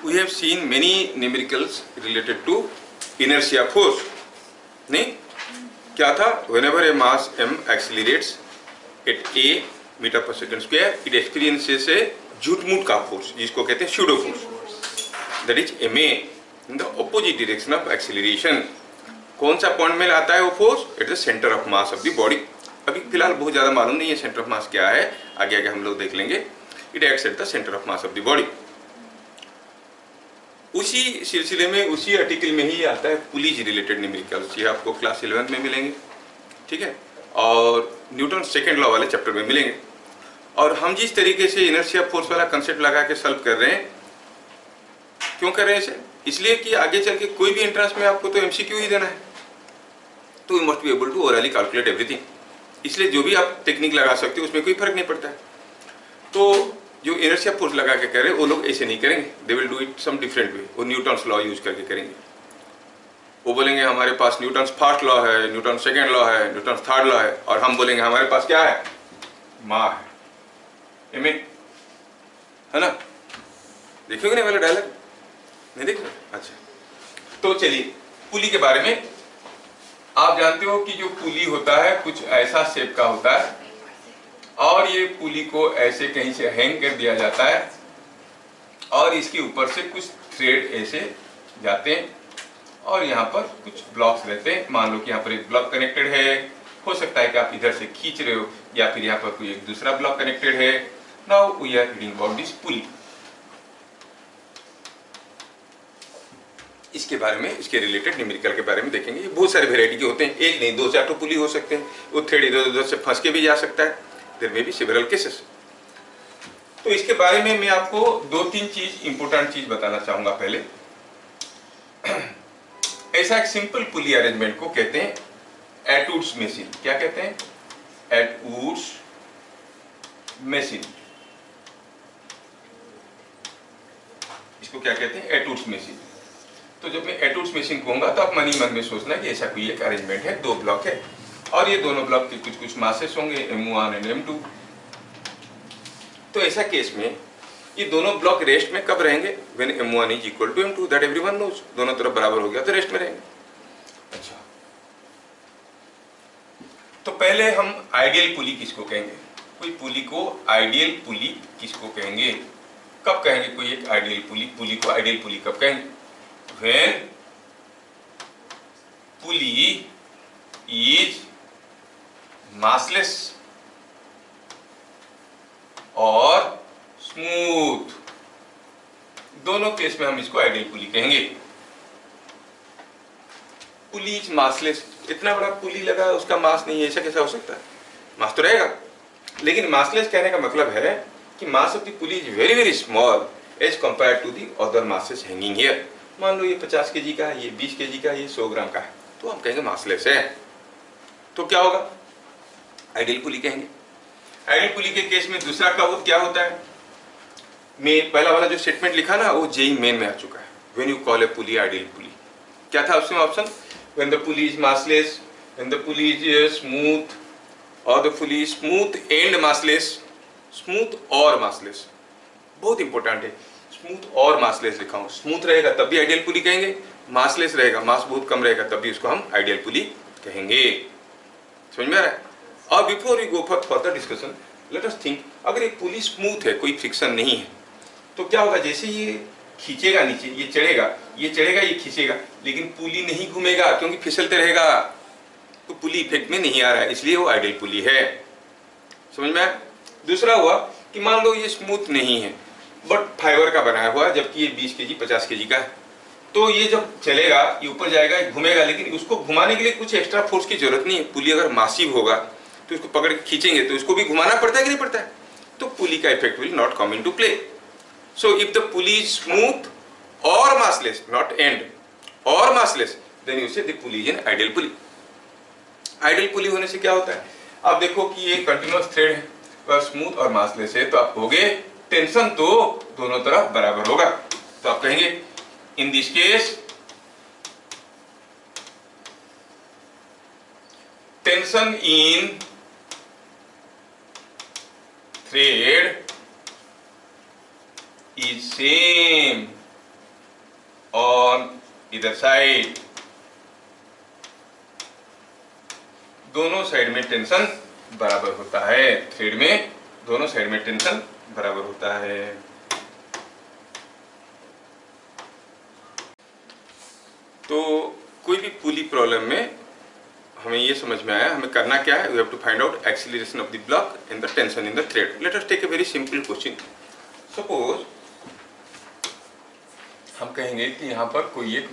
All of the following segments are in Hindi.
we have seen many numericals related to inertia force. नहीं क्या था? whenever a mass m accelerates at a metre per second square, it experiences a झूठ-मूठ का फोर्स, जिसको कहते हैं pseudo force, that is ma in the opposite direction of acceleration. कौन सा पॉइंट में आता है वो force? It is centre of mass of the body. अभी फिलहाल बहुत ज्यादा मालूम नहीं है सेंटर ऑफ मास क्या है, आगे आगे हम लोग देख लेंगे. It acts at the centre of mass of the body. उसी सिलसिले में उसी आर्टिकल में ही आता है पुलीज रिलेटेड न्यूमेरिकल्स. ये आपको क्लास 11 में मिलेंगे, ठीक है, और न्यूटन सेकेंड लॉ वाले चैप्टर में मिलेंगे. और हम जिस तरीके से इनर्शिया फोर्स वाला कंसेप्ट लगा के सॉल्व कर रहे हैं, क्यों कर रहे हैं इसे? इसलिए कि आगे चल के कोई भी एंट्रेंस में आपको तो एमसीक्यू ही देना है, तो you must be able to orally calculate everything. इसलिए जो भी आप टेक्निक लगा सकते हो उसमें कोई फर्क नहीं पड़ता है. तो जो इनर्शिया फोर्स लगा के कर रहे हैं वो लोग ऐसे नहीं करेंगे, they will do it some different way. वो न्यूटन्स लॉ यूज करके करेंगे. वो बोलेंगे हमारे पास न्यूटन्स फर्स्ट लॉ है, न्यूटन सेकेंड लॉ है, न्यूटन थर्ड लॉ है, और हम बोलेंगे हमारे पास क्या है? माँ है. है ना? देखोगे नहीं वाला डायलॉग? नहीं देख रहे? अच्छा, तो चलिए पुली के बारे में. आप जानते हो कि जो पुली होता है कुछ ऐसा शेप का होता है, और ये पुली को ऐसे कहीं से हैंग कर दिया जाता है, और इसके ऊपर से कुछ थ्रेड ऐसे जाते हैं, और यहाँ पर कुछ ब्लॉक्स रहते हैं. मान लो कि यहाँ पर एक ब्लॉक कनेक्टेड है, हो सकता है कि आप इधर से खींच रहे हो, या फिर यहाँ पर कोई एक दूसरा ब्लॉक कनेक्टेड है. Now we are reading about this pulley. इसके बारे में, इसके रिलेटेड न्यूमेरिकल के बारे में देखेंगे. ये बहुत सारे वेराइटी के होते हैं, एक नहीं दो चार तो पुली हो सकते हैं. वो थ्रेड इधर उधर से फंस के भी जा सकता है. There may be several cases. तो इसके बारे में मैं आपको दो तीन चीज, इंपोर्टेंट चीज बताना चाहूंगा. पहले ऐसा एक सिंपल पुली अरेंजमेंट को कहते हैं एटवुड्स मेशिन. क्या कहते हैं? एटवुड्स मेशिन. इसको क्या कहते हैं? एटवुड्स मेशिन. तो जब मैं एटवुड्स मेशिन कहूंगा तो आप मन ही मन में सोचना कि ऐसा कोई एक अरेंजमेंट है, दो ब्लॉक है, और ये दोनों ब्लॉक के कुछ कुछ मासेस होंगे, m1 एंड m2. तो ऐसा केस में ये दोनों ब्लॉक रेस्ट में कब रहेंगे? When m1 is equal to m2, that everyone knows. दोनों तरफ बराबर हो गया तो रेस्ट में रहेंगे. अच्छा, तो पहले हम आइडियल पुली किसको कहेंगे? कोई पुली को आइडियल पुली किसको कहेंगे? कब कहेंगे कोई एक आइडियल पुली? पुली को आइडियल पुली कब कहेंगे? व्हेन पुली इज massless और स्मूथ. दोनों केस में हम इसको आइडियल पुली कहेंगे. पुली इज मासलेस. इतना बड़ा पुली लगा, उसका मास नहीं है, ऐसा कैसा हो सकता है? मास तो रहेगा, लेकिन मासलेस कहने का मतलब है कि mass of the pulley is very very small as compare to the other masses hanging here. मान लो ये 50 केजी का है, ये 20 केजी का है, ये 100 ग्राम का है, तो हम कहेंगे मासलेस है. तो क्या होगा? आइडियल पुली कहेंगे. आइडियल पुली के केस में दूसरा कब क्या होता है? मैं पहला वाला जो स्टेटमेंट लिखा ना, वो जेई मेन में आ चुका है. When you call a pulley ideal pulley, क्या था उसमें option? When the pulley is massless, when the pulley is smooth, और the pulley is smooth and massless. Smooth और मासलेस बहुत इंपॉर्टेंट है. स्मूथ और मासलेस लिखा हूं. स्मूथ रहेगा तब भी आइडियल पुली कहेंगे, मासलेस रहेगा, मास बहुत कम रहेगा, तब भी उसको हम आइडियल पुली कहेंगे. समझ में आ रहा है? और before we go for further discussion, let us think, अगर एक पुली स्मूथ है, कोई फ्रिक्शन नहीं है, तो क्या होगा? जैसे ये खींचेगा नीचे, ये चढ़ेगा, ये खींचेगा, लेकिन पुली नहीं घूमेगा क्योंकि फिसलते रहेगा, तो पुली इफेक्ट में नहीं आ रहा है, इसलिए वो आइडियल पुली है. समझ में आया? दूसरा हुआ कि मान लो ये स्मूथ नहीं है, बट फाइबर का बनाया हुआ है, जबकि ये 20 केजी 50 केजी का है, तो ये जब चलेगा, ये ऊपर जाएगा, घूमेगा, लेकिन उसको घुमाने के लिए कुछ एक्स्ट्रा फोर्स की जरूरत नहीं है. पुली अगर मासिव होगा तो इसको पकड़ के खींचेंगे तो इसको भी घुमाना पड़ता है कि नहीं पड़ता है? तो पुली का effect will not come into play. So if the pulley is smooth और मासलेस, नॉट एंड, और massless, then you say the pulley is an ideal pulley. Ideal pulley होने से क्या होता है? आप देखो कि ये कंटिन्यूअस थ्रेड है, पर स्मूथ और मासलेस है, तो आप कहोगे टेंशन तो दोनों तरफ बराबर होगा. तो आप कहेंगे in this case tension in thread is same इधर साइड, दोनों साइड में टेंशन बराबर होता है। थ्रेड में दोनों साइड में टेंशन बराबर होता है। तो कोई भी पुली प्रॉब्लम में हमें ये समझ में आया, हमें करना क्या है, we have to find out acceleration of the block and the tension in the thread. Let us take a very simple question. Suppose हम कहेंगे कि यहाँ पर कोई एक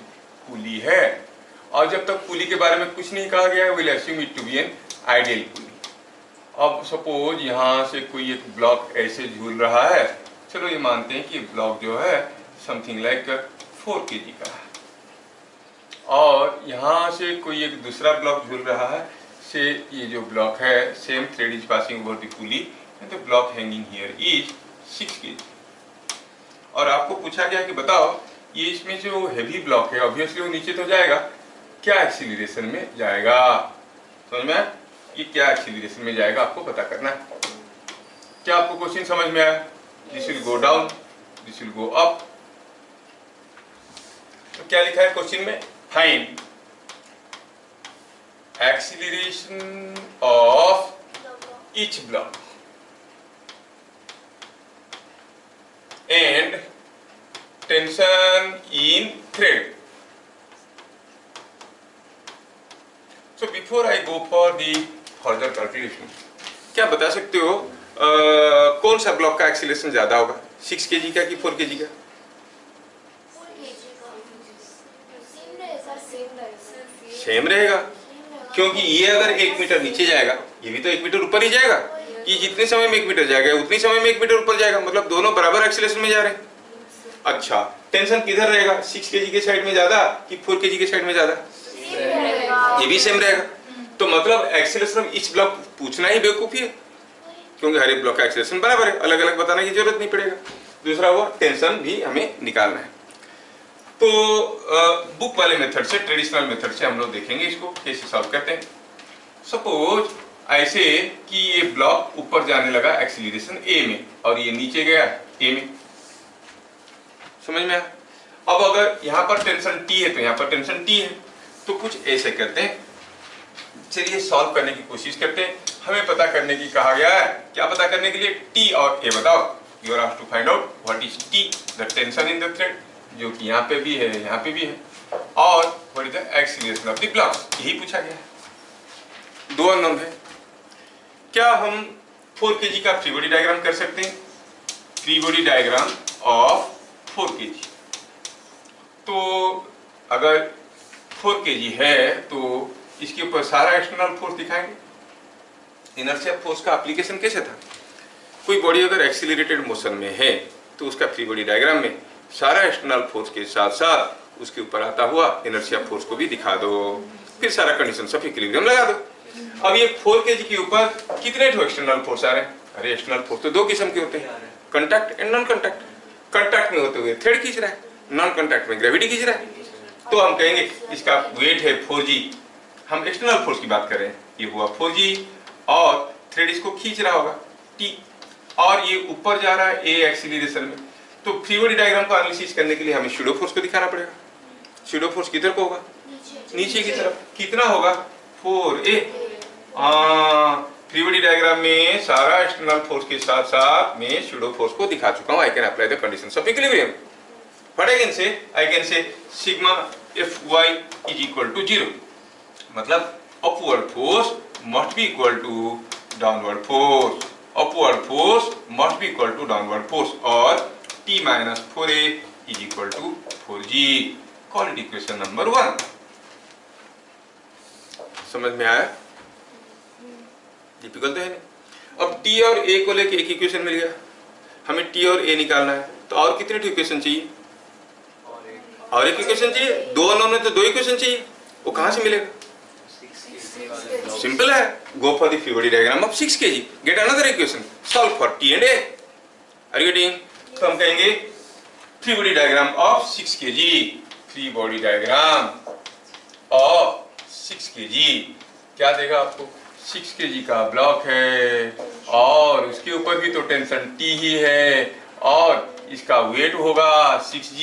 पुली है और जब तक पुली के बारे में कुछ नहीं कहा गया, will assume it to be an ideal pulley. अब सपोज यहाँ से कोई एक ब्लॉक ऐसे झूल रहा है, चलो ये मानते हैं कि ब्लॉक जो है समथिंग लाइक 4 kg का है, और यहाँ से कोई एक दूसरा ब्लॉक झूल रहा है, से ये जो ब्लॉक है same thread is passing over the pulley and the block hanging here is 6 kg। और आपको पूछा गया कि बताओ ये इसमें जो हेवी ब्लॉक है ऑब्वियसली वो नीचे तो जाएगा, क्या एक्सीलरेशन में जाएगा? समझ में आया? ये क्या एक्सीलरेशन में जाएगा आपको पता करना है। क्या आपको क्वेश्चन समझ में आया? This will go down, this will go up. तो क्या लिखा है क्वेश्चन में? Find acceleration of each block and tension in thread. So before I go for the further calculation, क्या बता सकते हो कौन सा ब्लॉक का एक्सीलरेशन ज्यादा होगा, 6 kg का कि 4 kg का? सेम रहेगा, क्योंकि ये अगर 1 मीटर नीचे जाएगा ये भी तो 1 मीटर ऊपर ही जाएगा। ये जितने समय में 1 मीटर जाएगा उतनी समय में 1 मीटर ऊपर जाएगा, मतलब दोनों बराबर एक्सीलरेशन में जा रहे हैं। अच्छा, टेंशन किधर रहेगा, 6 kg के साइड में ज्यादा कि 4 kg के साइड में ज्यादा? ये भी सेम रहेगा। तो मतलब एक्सीलरेशन ऑफ ईच ब्लॉक पूछना ही बेवकूफी है, क्योंकि हर एक ब्लॉक का एक्सीलरेशन बराबर है, अलग अलग बताने की जरूरत नहीं पड़ेगा। दूसरा हुआ टेंशन भी हमें निकालना है। तो बुक वाले मेथड से, ट्रेडिशनल मेथड से हम लोग देखेंगे इसको कैसे सॉल्व करते हैं। सपोज ऐसे कि ये ब्लॉक ऊपर जाने लगा एक्सीलरेशन ए में और ये नीचे गया ए में, समझ में आया? अब अगर यहाँ पर टेंशन टी है तो यहाँ पर टेंशन टी है, तो कुछ ऐसे करते हैं। चलिए सॉल्व करने की कोशिश करते हैं। हमें पता करने की कहा गया है, क्या पता करने के लिए? टी और ए बताओ। You are asked to find out what is T, the tension in the thread, जो कि यहाँ पे भी है यहाँ पे भी है, और what is the acceleration of the block, यही पूछा गया है। दो अननोन है। क्या हम 4 kg का फ्री बॉडी डायग्राम कर सकते हैं? Free body diagram of 4 kg। तो अगर 4 kg है तो इसके ऊपर सारा एक्सटर्नल फोर्स दिखाएंगे। इनर्शिया फोर्स का एप्लीकेशन कैसे था? कोई बॉडी अगर एक्सीलरेटेड मोशन में है तो उसका फ्री बॉडी डायग्राम में सारा एक्सटर्नल फोर्स के साथ साथ उसके ऊपर आता हुआ इनर्शिया फोर्स को भी दिखा दो, फिर सारा कंडीशन ऑफ इक्विलिब्रियम लगा दो। अब ये 4 kg के ऊपर कितने एक्सटर्नल फोर्स आ रहे हैं? अरे एक्सटर्नल फोर्स तो 2 किस्म के होते हैं, contact and non contact. Contact में होते हुए थ्रेड खींच रहा है, नॉन कंटैक्ट में ग्रेविटी खींच रहा है। तो हम कहेंगे इसका वेट है 4g, हम एक्सटर्नल फोर्स की बात कर रहे हैं, ये हुआ 4g और थ्रेड इसको खींच रहा होगा t, और ये ऊपर जा रहा है a एक्सीलरेशन में। तो फ्री बॉडी डायग्राम को एनालिसिस करने के लिए हमें शूडो फोर्स को दिखाना पड़ेगा। शूडो फोर्स किधर को होगा? नीचे की तरफ। कितना होगा? 4a। फ्री बॉडी डायग्राम में सारा एक्सटर्नल फोर्स के साथ साथ मैं शूडो फोर्स को दिखा चुका हूं। I can apply the conditions of equilibrium. What I can say? I can say sigma Fy is equal to 0, मतलब upward force must be equal to downward force, upward force must be equal to downward force, और t minus 4a is equal to 4g। Call it equation number 1। समझ में आया? डिफिकल्ट तो है नहीं। अब t और a को लेके एक इक्वेशन मिल गया, हमें t और a निकालना है, तो और कितने इक्वेशन चाहिए? और एक इक्वेशन चाहिए। दो अननोन है तो 2 इक्वेशन चाहिए, वो कहां से मिलेगा? सिंपल है, go for the free body diagram of 6 kg, get another equation, solve for t and a। Are you getting? तो हम कहेंगे free body diagram of 6 kg, free body diagram of 6 kg क्या देगा आपको? 6 kg का ब्लॉक है और उसके ऊपर भी तो टेंशन T ही है, और इसका वेट होगा 6g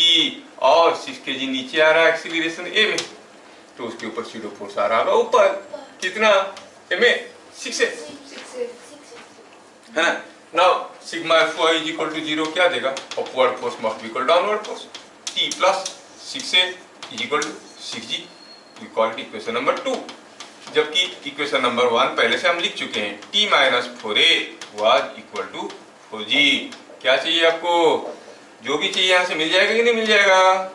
और 6 kg नीचे आ रहा है एक्सीलरेशन ए में, तो उसके ऊपर सीडो फोर्स आ रहा होगा ऊपर कितना ए में 6 है ना। Now sigma Fy is equal to 0 क्या देगा, upward force must be equal downward force, T plus 6A is equal to 6g, we call it equation number 2। जबकि इक्वेशन नंबर 1 पहले से हम लिख चुके हैं, T minus 4A was equal to 4g। क्या चाहिए आपको, जो भी चाहिए यहाँ से मिल जाएगा कि नहीं मिल जाएगा,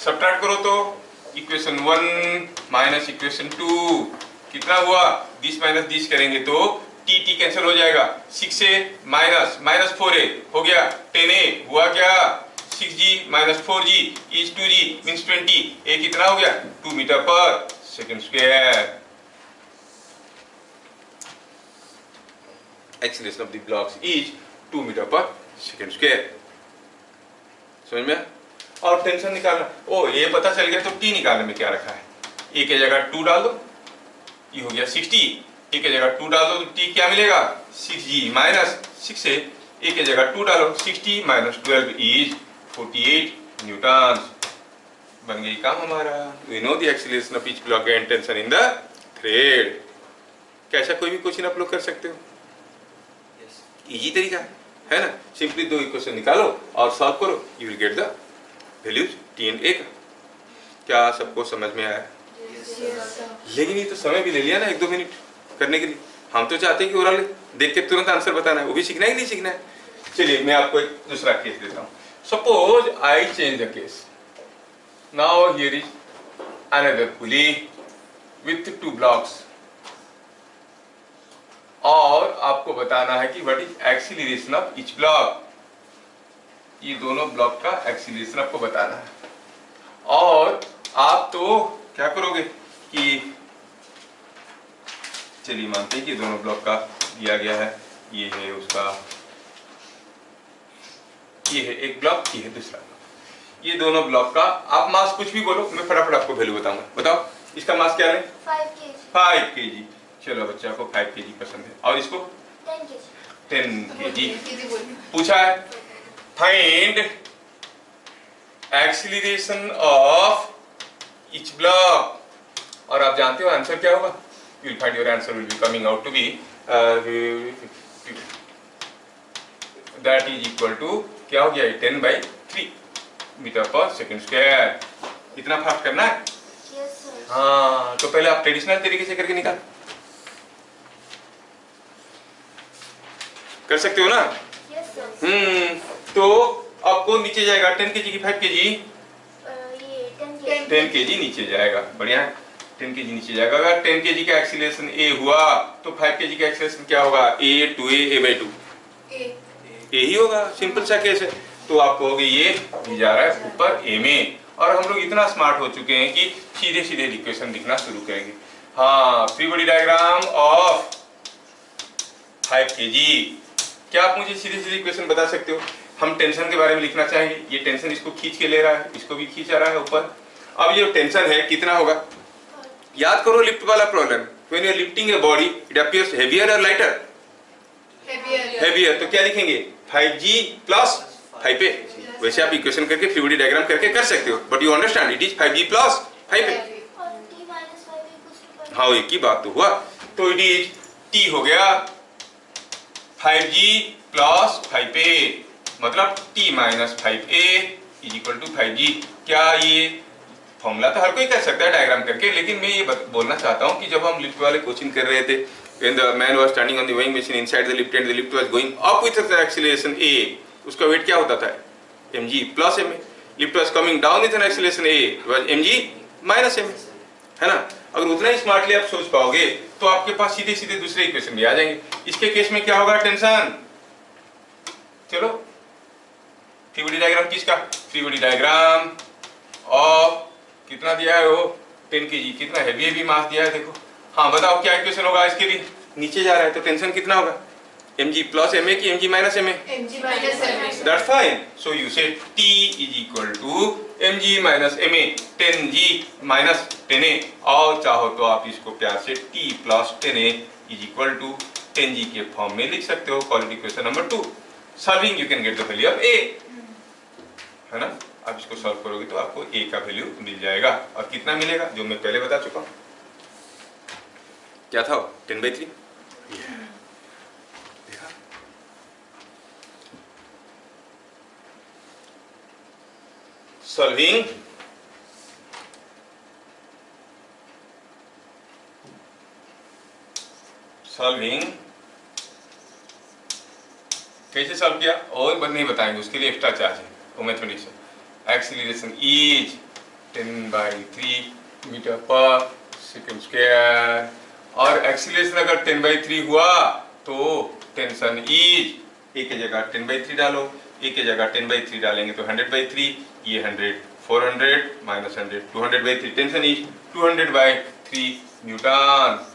सब्ट्रैक्ट करो तो इक्वेशन 1 माइनस इक्वेशन 2 कितना हुआ, 20 माइनस 20 करेंगे तो T कैंसिल हो जाएगा, 6A माइनस माइनस 4A हो गया 10A हुआ क्या 6g minus 4g is 2g means 20, A कितना हो गया 2 metre per second square. Acceleration of the blocks is 2 metre per second square. समझ में। और टेंशन निकालना, ओ ये पता चल गया तो T निकालने में क्या रखा है, A के जगह 2 डाल दो, ये हो गया 60, A के जगह 2 डाल दो तो T क्या मिलेगा 6g माइनस 6A, A के जगह 2 डालो 60 माइनस 12 इज 48 न्यूटन। बन गई काम हमारा। We know the acceleration of each block and tension in the thread. कैसा कोई भी क्वेश्चन आप लोग कर सकते हो, इजी तरीका है ना। सिंपली दो इक्वेशन निकालो और सॉल्व करो, you will get the values T and A का। क्या सबको समझ में आया? लेकिन ये तो समय भी ले लिया ना 1-2 मिनट करने के लिए। हम तो चाहते हैं कि ओरल देख के तुरंत आंसर बताना है, वो भी सीखना है कि नहीं सीखना है। चलिए मैं आपको एक दूसरा केस देता हूँ। Suppose I change the case, now here is another pulley with 2 blocks, और आपको बताना है कि what is acceleration of each block. ये दोनों ब्लॉक का एक्सीलरेशन आपको बताना है, और आप तो क्या करोगे कि चलिए मानते हैं कि दोनों ब्लॉक का दिया गया है, ये है उसका, ये है एक ब्लॉक, ये है दूसरा ब्लॉक। ये दोनों ब्लॉक का आप मास कुछ भी बोलो, मैं फटाफट आपको वैल्यू बताऊंगा। बताओ इसका मास क्या है? 5 kg। चलो बच्चा को 5 kg पसंद है, और इसको 10 kg पूछा है। Find acceleration of each block, और आप जानते हो आंसर क्या होगा, you will find your answer will be coming out to be that is equal to क्या हो गया 10/3 मीटर पर सेकेंड स्क्वायर। इतना फास्ट करना है? yes, sir. हाँ, तो पहले आप ट्रेडिशनल तरीके से करके निकाल कर सकते हो ना? yes, sir. तो आपको नीचे जाएगा 10 kg की 5 kg, ये 10 kg नीचे जाएगा। बढ़िया है, 10 kg नीचे जाएगा। अगर 10 kg का एक्सीलरेशन A हुआ तो 5 kg का एक्सीलरेशन क्या होगा, A/2A A ही होगा। सिंपल सा केस है। तो आप कहोगे ये जा रहा है ऊपर A में, और हम लोग इतना स्मार्ट हो चुके हैं कि सीधे सीधे इक्वेशन लिखना शुरू करेंगे। हाँ, free body diagram of 5 kg। क्या आप मुझे सीधे सीधे इक्वेशन बता सकते हो? हम टेंशन के बारे में लिखना चाहेंगे, ये टेंशन इसको खींच के ले रहा है, इसको भी खींच रहा है ऊपर। अब ये टेंशन है कितना होगा, याद करो लिफ्ट वाला problem. When you are lifting a body it appears heavier और लाइटर, हेवियर। तो क्या लिखेंगे 5g प्लस 5a। वैसे आप इक्वेशन करके फ्री बॉडी डायग्राम करके कर सकते हो, but you understand it is 5g plus 5a। हाँ, एक ही बात तो हुआ। तो इट इज t हो गया 5g प्लस 5a, मतलब t minus 5a is equal to 5g। क्या ये फॉर्मूला तो हर कोई कर सकता है डायग्राम करके, लेकिन मैं ये बोलना चाहता हूँ कि जब हम लिफ्ट वाले कोचिंग कर रहे थे, when the man was standing on the weighing machine inside the lift and the lift was going up with the acceleration a, उसका वेट क्या होता था mg plus ma। lift was coming down with an acceleration a was mg minus ma, है ना। अगर उतना ही स्मार्टली आप सोच पाओगे तो आपके पास सीधे सीधे दूसरे इक्वेशन भी आ जाएंगे। इसके केस में क्या होगा, टेंशन। चलो फ्री बॉडी डायग्राम किसका, फ्री बॉडी डायग्राम ऑफ कितना दिया है वो 10 kg, कितना हैवी मास दिया है देखो। हाँ बताओ क्या इक्वेशन होगा इसके लिए, नीचे जा रहा है तो टेंशन कितना होगा, mg प्लस ma की mg minus ma? mg minus ma। That's fine. So you say t is equal to mg minus ma, 10g minus 10a, और चाहो तो आप इसको प्यार से t plus 10a is equal to 10g के फॉर्म में लिख सकते हो, call it equation number 2। Solving you can get the value of a, है ना। आप इसको सॉल्व करोगे तो आपको ए का वैल्यू मिल जाएगा। और कितना मिलेगा, जो मैं पहले बता चुका हूं, क्या था 10/3। देखा, सॉल्विंग कैसे सॉल्व किया और नहीं बताएंगे, उसके लिए एक्स्ट्रा चार्ज है, वो मैथमेटिक्स है। Acceleration is 10/3 metre per second square, और एक्सीलरेशन अगर 10/3 हुआ तो टेंशन इज, ए की जगह 10/3 डालो, ए की जगह 10/3 डालेंगे तो 100/3, ये 100 400 माइनस 100 200/3, टेंशन इज 200/3 न्यूटन।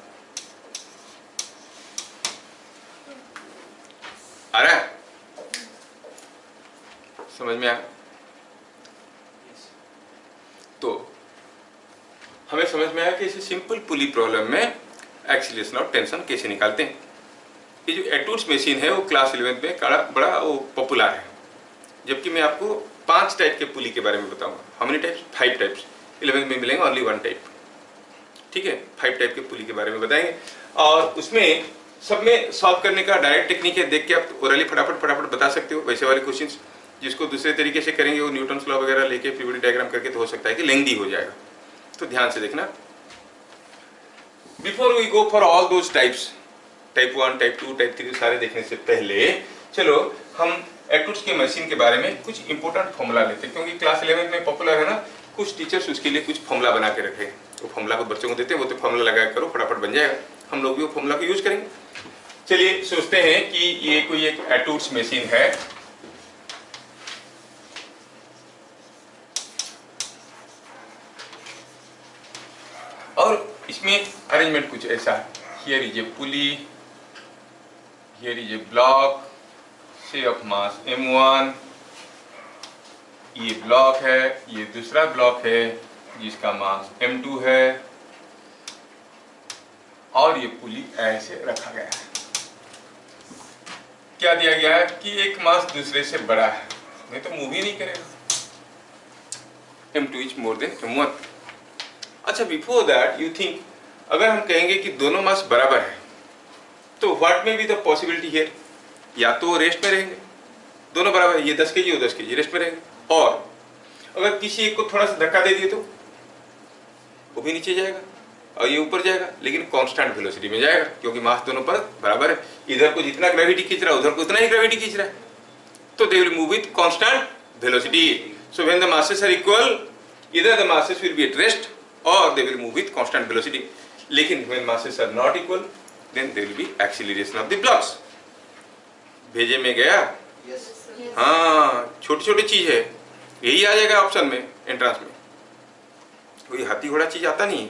आ रहा है, समझ में आया? तो हमें समझ में आया कि इसे सिंपल पुली प्रॉब्लम में एक्सीलरेशन और टेंशन कैसे निकालते हैं। ये जो एटूड्स मशीन है वो क्लास 11 में बड़ा वो पॉपुलर है, जबकि मैं आपको 5 टाइप के पुली के बारे में बताऊंगा। How many types? 5 टाइप्स। 11 में मिलेंगे ओनली 1 टाइप, ठीक है। 5 टाइप के पुली के बारे में बताएंगे, और उसमें सब में सॉल्व करने का डायरेक्ट टेक्निक है, देख के आप ओरली फटाफट बता सकते हो। वैसे वाले क्वेश्चंस जिसको दूसरे तरीके से करेंगे, वो न्यूटन्स लॉ वगैरह लेके पीरियोडिक डायग्राम करके, तो हो सकता है कि लेंथी हो जाएगा। तो ध्यान से देखना। Before we go for all those types, type 1, type 2, type 3 सारे देखने से पहले चलो हम एटूड्स के मशीन के बारे में कुछ इंपॉर्टेंट फॉर्मूला लेते हैं, क्योंकि क्लास 11 में पॉपुलर है ना। कुछ टीचर्स उसके लिए कुछ फॉर्मूला बना के रखे हैं, वो फॉर्मूला को बच्चों को देते हैं, वो तो फॉर्मूला लगाया करो फटाफट बन जाएगा। हम लोग भी वो फॉर्मूला को यूज करेंगे। चलिए सोचते हैं कि ये कोई एक एटूड्स मशीन है, और इसमें अरेंजमेंट कुछ ऐसा है। Here is a pulley, here is a block से ऑफ मास m1, ये ब्लॉक है, ये दूसरा ब्लॉक है जिसका मास m2 है, और ये पुली ऐसे रखा गया है। क्या दिया गया है कि एक मास दूसरे से बड़ा है, नहीं तो मूव ही नहीं करेगा। m2 is more than m1। अच्छा, बिफोर दैट यू थिंक, अगर हम कहेंगे कि दोनों मास बराबर है, तो व्हाट में बी द पॉसिबिलिटी हियर, या तो रेस्ट में रहेंगे, दोनों बराबर है, ये 10 kg वो 10 kg, रेस्ट में रहेंगे। और अगर किसी एक को थोड़ा सा धक्का दे दिए तो वो भी नीचे जाएगा और ये ऊपर जाएगा, लेकिन कांस्टेंट वेलोसिटी में जाएगा, क्योंकि मास दोनों पर बराबर है। इधर को जितना ग्रेविटी खींच रहा है उधर को उतना ही ग्रेविटी खींच रहा है, तो they will move with constant velocity. So when the masses are equal, either the masses will be at rest और they will move with constant velocity. लेकिन when masses are not equal, then there will be acceleration of the blocks. भेजे में गया, हाँ, छोटी छोटी चीज है, यही आ जाएगा ऑप्शन में, एंट्रेंस में। कोई हाथी घोड़ा चीज आता नहीं है।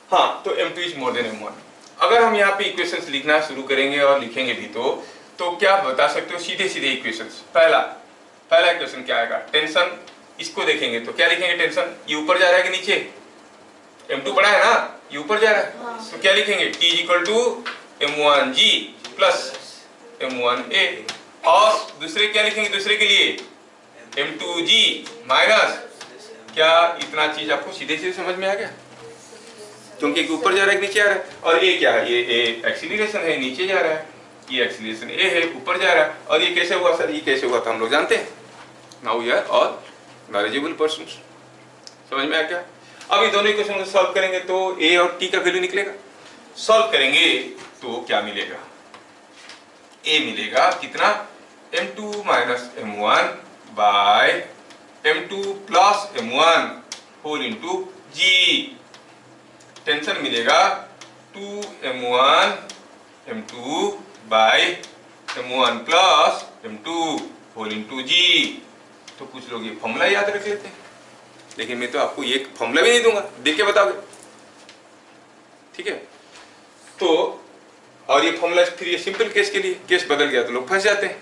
हाँ, तो m2 is more than m1। अगर हम यहाँ पे इक्वेशंस लिखना शुरू करेंगे और लिखेंगे भी तो क्या बता सकते हो? सीधे सीधे इक्वेशंस। पहला इक्वेशन क्या आएगा? टेंशन। इसको देखेंगे तो क्या लिखेंगे? टेंशन ये ऊपर जा रहा है कि नीचे? m2 बड़ा है ना, ये ऊपर जा रहा है, तो क्या लिखेंगे? T equal to m1g plus m1a। और दूसरे क्या लिखेंगे? दूसरे के लिए m2g माइनस, क्या इतना चीज आपको सीधे सीधे समझ में आ गया? क्योंकि एक ऊपर जा रहा है, नीचे आ रहा है, और ये क्या है? ये एक्सीलरेशन है, नीचे जा रहा है, ये एक्सीलरेशन ए है, ऊपर जा रहा है। और ये कैसे हुआ सर? ये कैसे हुआ था हम लोग जानते हैं। Now we are all knowledgeable persons. समझ में आ क्या? अब ये दोनों इक्वेशन को सॉल्व करेंगे तो ए और टी का वैल्यू निकलेगा। सॉल्व करेंगे तो क्या मिलेगा? ए मिलेगा कितना? m2 minus m1 by m2 plus m1 whole into g. Tension मिलेगा 2m1 m2 by m1 plus m2 whole into g. तो कुछ लोग ये फॉर्मूला याद रख लेते हैं, लेकिन मैं तो आपको ये फॉर्मूला भी नहीं दूंगा, देख के बताओगे, ठीक है? तो और ये फॉर्मूला फिर ये सिंपल केस के लिए, केस बदल गया तो लोग फंस जाते हैं,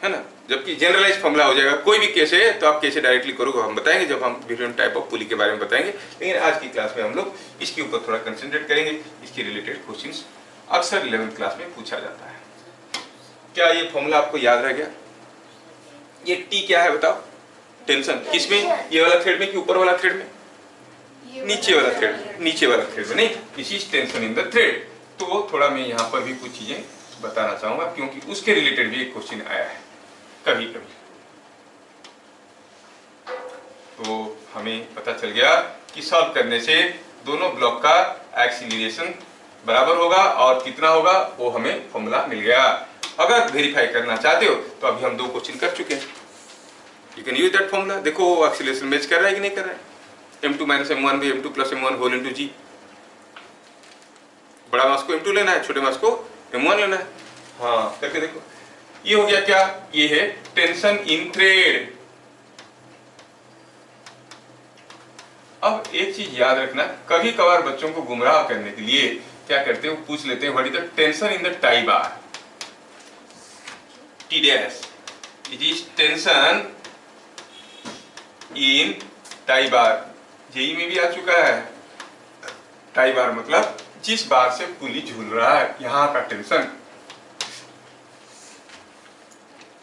है ना। जबकि जनरलाइज फॉर्मूला हो जाएगा। कोई भी केस है तो आप कैसे डायरेक्टली करोगे हम बताएंगे जब हम डिफरेंट टाइप ऑफ पुली के बारे में बताएंगे। लेकिन आज की क्लास में हम लोग इसके ऊपर थोड़ा कंसंट्रेट करेंगे। इसके रिलेटेड क्वेश्चंस अक्सर 11th क्लास में पूछा जाता है। क्या ये फॉर्मूला आपको याद रह गया? ये टी क्या है बताओ? टेंशन किसमें? ये वाला थ्रेड में कि ऊपर वाला थ्रेड में? नीचे वाला थ्रेड, नीचे वाला थ्रेड में नहीं, this is tension in the thread. तो थोड़ा मैं यहाँ पर भी कुछ चीजें बताना चाहूंगा क्योंकि उसके रिलेटेड भी एक क्वेश्चन आया है कभी कभी। तो हमें पता चल गया कि सॉल्व करने से दोनों ब्लॉक का एक्सीलरेशन बराबर होगा और कितना होगा वो हमें फॉर्मूला मिल गया। अगर वेरीफाई करना चाहते हो तो अभी हम 2 क्वेश्चन कर चुके हैं, you can use that formula. देखो एक्सीलरेशन मैच कर रहा है कि नहीं कर रहा है? m2 - m1 by m2 + m1 whole into g। बड़ा मास को m2 लेना है, छोटे मास को m1 लेना है। हाँ करके देखो, ये हो गया क्या? ये है टेंशन इन थ्रेड। अब एक चीज याद रखना, कभी कभार बच्चों को गुमराह करने के लिए क्या करते हैं, वो पूछ लेते हैं what is the tension in the tie bar, T dash, it is tension in tie bar. JEE में भी आ चुका है। टाई बार मतलब जिस बार से पुली झूल रहा है, यहाँ का टेंशन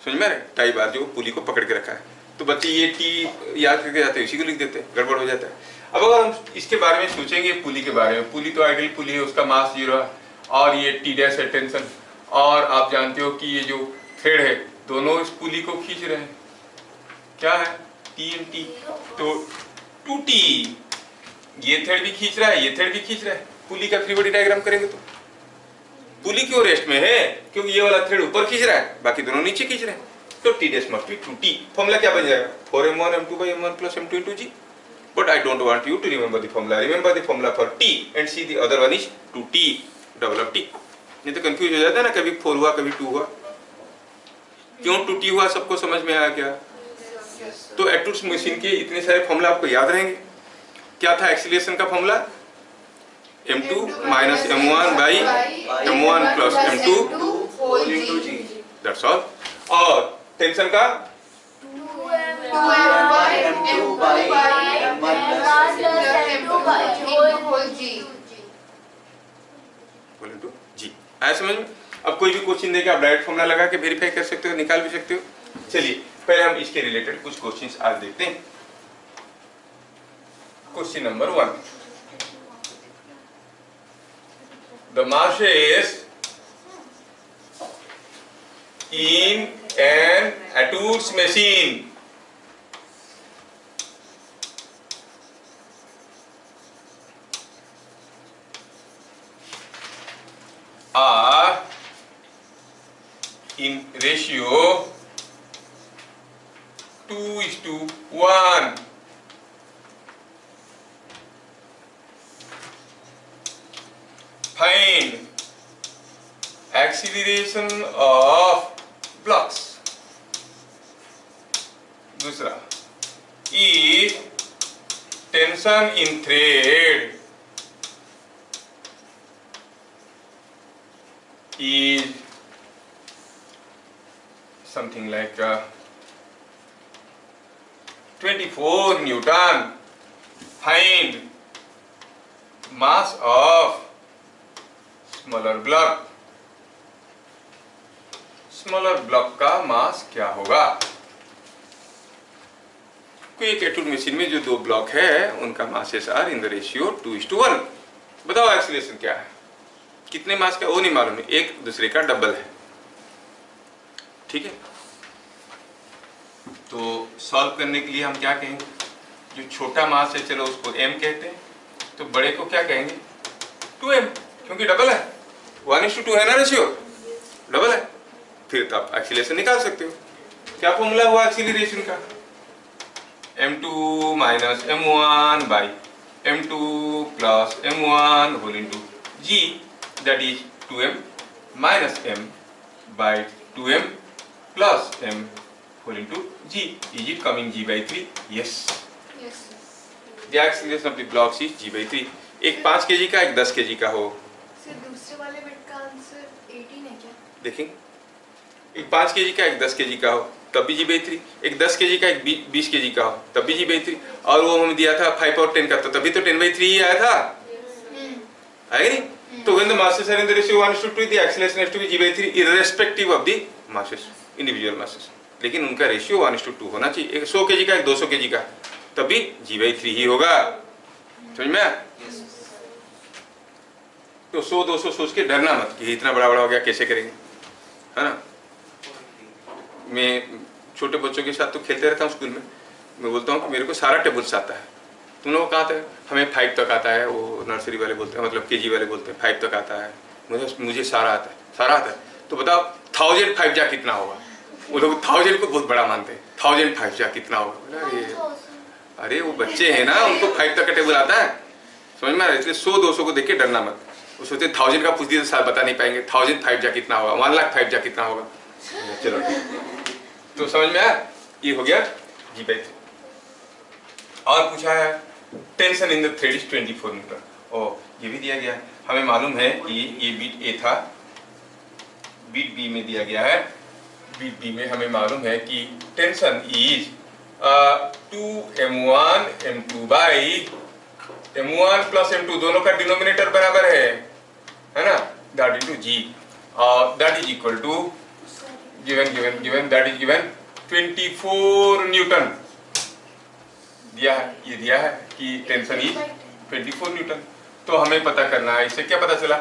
समझ में? टाई बार जो पुली को पकड़ के रखा है। तो बच्चे ये टी याद करके जाते हैं, इसी को लिख देते हैं, गड़बड़ हो जाता है। अब अगर हम इसके बारे में सोचेंगे, पुली के बारे में, पुली तो आइडियल पुली है, उसका मास 0 है और ये टी डैश है टेंशन, और आप जानते हो कि ये जो थ्रेड है दोनों इस पुली को खींच रहे हैं, क्या है? टी एन टी, तो 2t, ये थ्रेड भी खींच रहा है, ये थ्रेड भी खींच रहा है। पुली का फ्री बॉडी डायग्राम करेंगे तो पुली क्यों रेस्ट में है? क्योंकि ये वाला थ्रेड ऊपर खींच रहा है, बाकी दोनों नीचे खींच रहे हैं। तो T dash must be 2t। Formula क्या बन जाएगा? 4m1 m2 by m1 plus m2 into g। But I don't want you to remember the formula. Remember the formula for t and see the other one is 2t double of t। नहीं तो कंफ्यूज हो जाता है ना, कभी 4 हुआ कभी 2 हुआ। क्यों 2t हुआ सबको समझ में आया क्या? तो एटूट्स मशीन के इतने सारे फॉर्मूला आपको याद रहेंगे। क्या था एक्सीलरेशन का formula? m2 - m1 by m1 plus m2 whole g। that's all। और टेंशन का 2m1 by m1 plus m2 whole g। जी आया समझ में? अब कोई भी क्वेश्चन देके आप डायरेक्ट फॉर्मूला लगा के वेरीफाई कर सकते हो, निकाल भी सकते हो। चलिए पहले हम इसके रिलेटेड कुछ क्वेश्चंस आज देखते हैं। Question number 1, the masses in an Attwood's machine are in ratio 2:1। Find acceleration of blocks। दूसरा, if tension in thread is something like 24 Newton, find mass of smaller block. Smaller block का मास क्या होगा? कोई एक एटूड मशीन में जो 2 ब्लॉक है उनका masses are in the ratio 2:1। बताओ एक्सीलरेशन क्या है? कितने मास का वो नहीं मालूम है, एक दूसरे का डबल है। ठीक है, तो सॉल्व करने के लिए हम क्या कहेंगे? जो छोटा मास है चलो उसको m कहते हैं, तो बड़े को क्या कहेंगे? 2m, क्योंकि डबल है, 1:2 है ना रेशियो, डबल है। फिर तो आप एक्सीलरेशन निकाल सकते हो। क्या फॉर्मूला हुआ एक्सीलरेशन का? m2 - m1 by m2 plus m1 whole into g, that is 2m minus m by 2m plus m whole into g। Is it coming g by 3? Yes। The acceleration of the blocks is g by 3। एक 5 kg का, एक 10 kg का हो। दूसरे वाले बिट का आंसर 18 है क्या? देखें, एक 5 kg का, एक 10 kg का हो तब भी g/3, एक 10 kg का, एक 20 kg का हो तब भी g/3, और वो हमें दिया था 5 और 10 का, तो तभी तो 10/3 ही आया था, आया नहीं? तो when the masses are in the ratio 1:2, the acceleration has to be g/3 irrespective of the masses, individual masses, लेकिन उनका रेशियो 1:2 होना चाहिए। एक 100 kg का, एक 200 kg का, तभी G/3 ही होगा। समझ में आया? तो 100-200 सोच के डरना मत कि इतना बड़ा बड़ा हो गया कैसे करेंगे, है ना। मैं छोटे बच्चों के साथ तो खेलते रहता हूँ स्कूल में। मैं बोलता हूँ कि मेरे को सारा टेबल्स आता है, तुम लोगों को कहाँ आता है? हमें 5 तक आता है, वो नर्सरी वाले बोलते हैं, मतलब KG वाले बोलते हैं 5 तक आता है। मुझे सारा आता है, सारा आता है। तो बताओ 1000 5 जा कितना होगा? वो लोग 1000 को बहुत बड़ा मानते हैं। 1000 5 जा कितना होगा? अरे वो बच्चे हैं ना, उनको 5 तक का टेबल आता है, समझ में आ रहा है? इसलिए 100-200 को देख के डरना मत। वो सोचते 1000 का पूछ दिए तो साथ बता नहीं पाएंगे। 1000 5 जा कितना होगा? 1 लाख 5 जा कितना होगा? चलो तो समझ में आया? ये हो गया G/3। और पूछा है tension in the thread is 24 Newton. और ये भी दिया गया है, हमें मालूम है कि ये बीट ए था, बीट बी में दिया गया है। बीट बी में हमें मालूम है कि tension is 2m1 m2 by m1 plus m2, दोनों का डिनोमिनेटर बराबर है ना, that into g, that is equal to given that is given 24 newton दिया है। ये दिया है कि टेंशन इज 24 न्यूटन। तो हमें पता करना है, इससे क्या पता चला?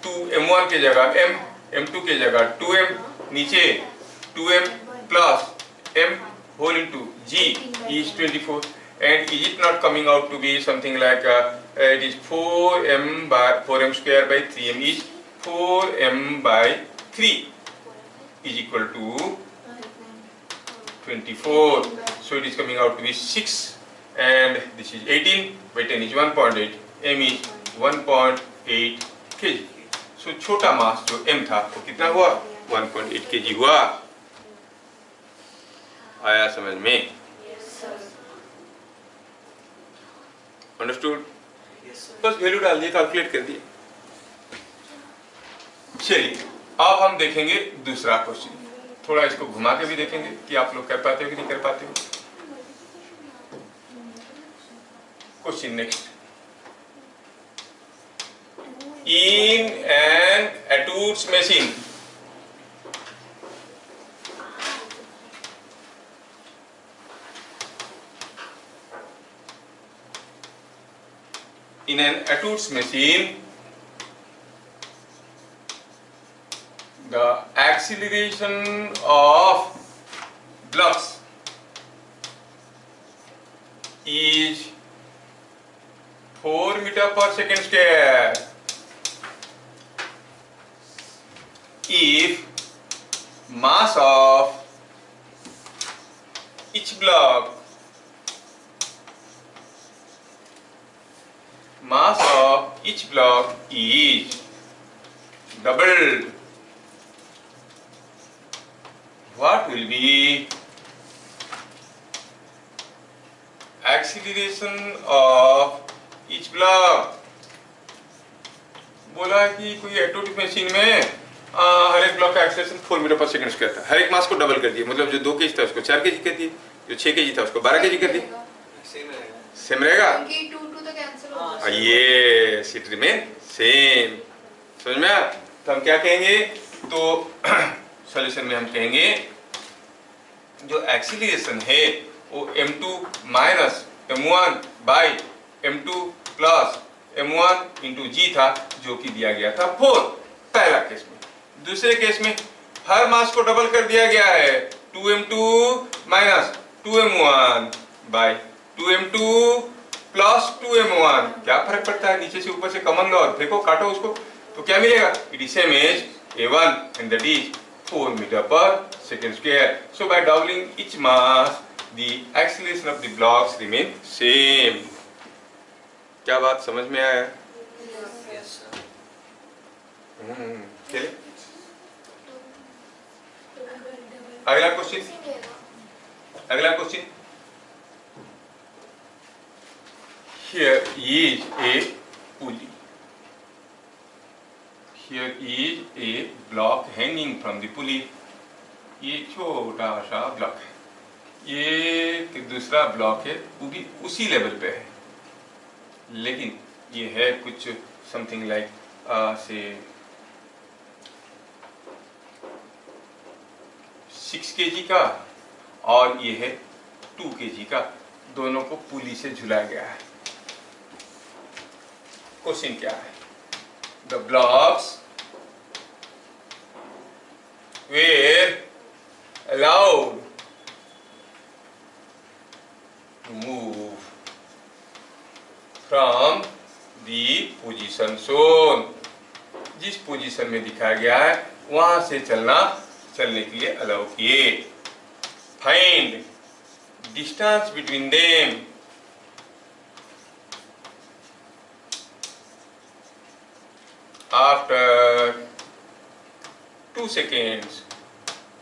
2m1 के जगह m, m2 के जगह 2m, नीचे 2m plus m whole into g is 24, and is it not coming out to be something like it is 4m square by 3m is 4m by 3 is equal to 24, so it is coming out to be 6, and this is 18 by 10 is 1.8, m is 1.8 kg। so छोटा मास जो m था वो कितना हुआ? 1.8 kg हुआ। आया समझ में? अंडरस्टूड? बस वैल्यू डाल दिए, कैलकुलेट कर दिए। चलिए अब हम देखेंगे दूसरा क्वेश्चन, थोड़ा इसको घुमा के भी देखेंगे कि आप लोग कर पाते हो कि नहीं कर पाते हो। Question next, in an Atwood's machine the acceleration of blocks is 4 meter per second square if mass of each block is doubled, what will be acceleration of each block? बोला कि कोई एटोमिक मशीन में हर एक ब्लॉक का acceleration 4 metre per second square था। हर एक मास को डबल कर दिए, मतलब जो 2 kg था उसको 4 kg कर दिए, जो 6 kg था उसको 12 kg कर दिए। सेम रहेगा? ये इट रिमेन सेम। समझ में आया? तो हम क्या कहेंगे? तो सॉल्यूशन में हम कहेंगे जो एक्सीलरेशन है वो m2 minus m1 by m2 plus m1 into g था, जो कि दिया गया था 4 पहला केस में। दूसरे केस में हर मास को डबल कर दिया गया है, 2m2 minus 2m1 by 2m2 plus 2m1। क्या फर्क पड़ता है? नीचे से ऊपर से कॉमन लो और फेंको, काटो उसको, तो क्या मिलेगा? It is same as a1 and that is 4 metre per second square. So by doubling each mass the acceleration of the blocks remain same. क्या बात समझ में आया? चलिए अगला क्वेश्चन, अगला question. Here is a pulley. Here is a block hanging from the pulley. ये छोटा सा ब्लॉक है, ये दूसरा ब्लॉक है, वो भी उसी लेवल पे है, लेकिन ये है कुछ समथिंग लाइक से 6 kg का और ये है 2 kg का, दोनों को पुली से झुलाया गया है। क्वेश्चन क्या है? The blocks were allowed to move from the position shown, जिस पोजीशन में दिखाया गया है वहां से चलने के लिए अलाउ किए। Find distance between them, after 2 seconds।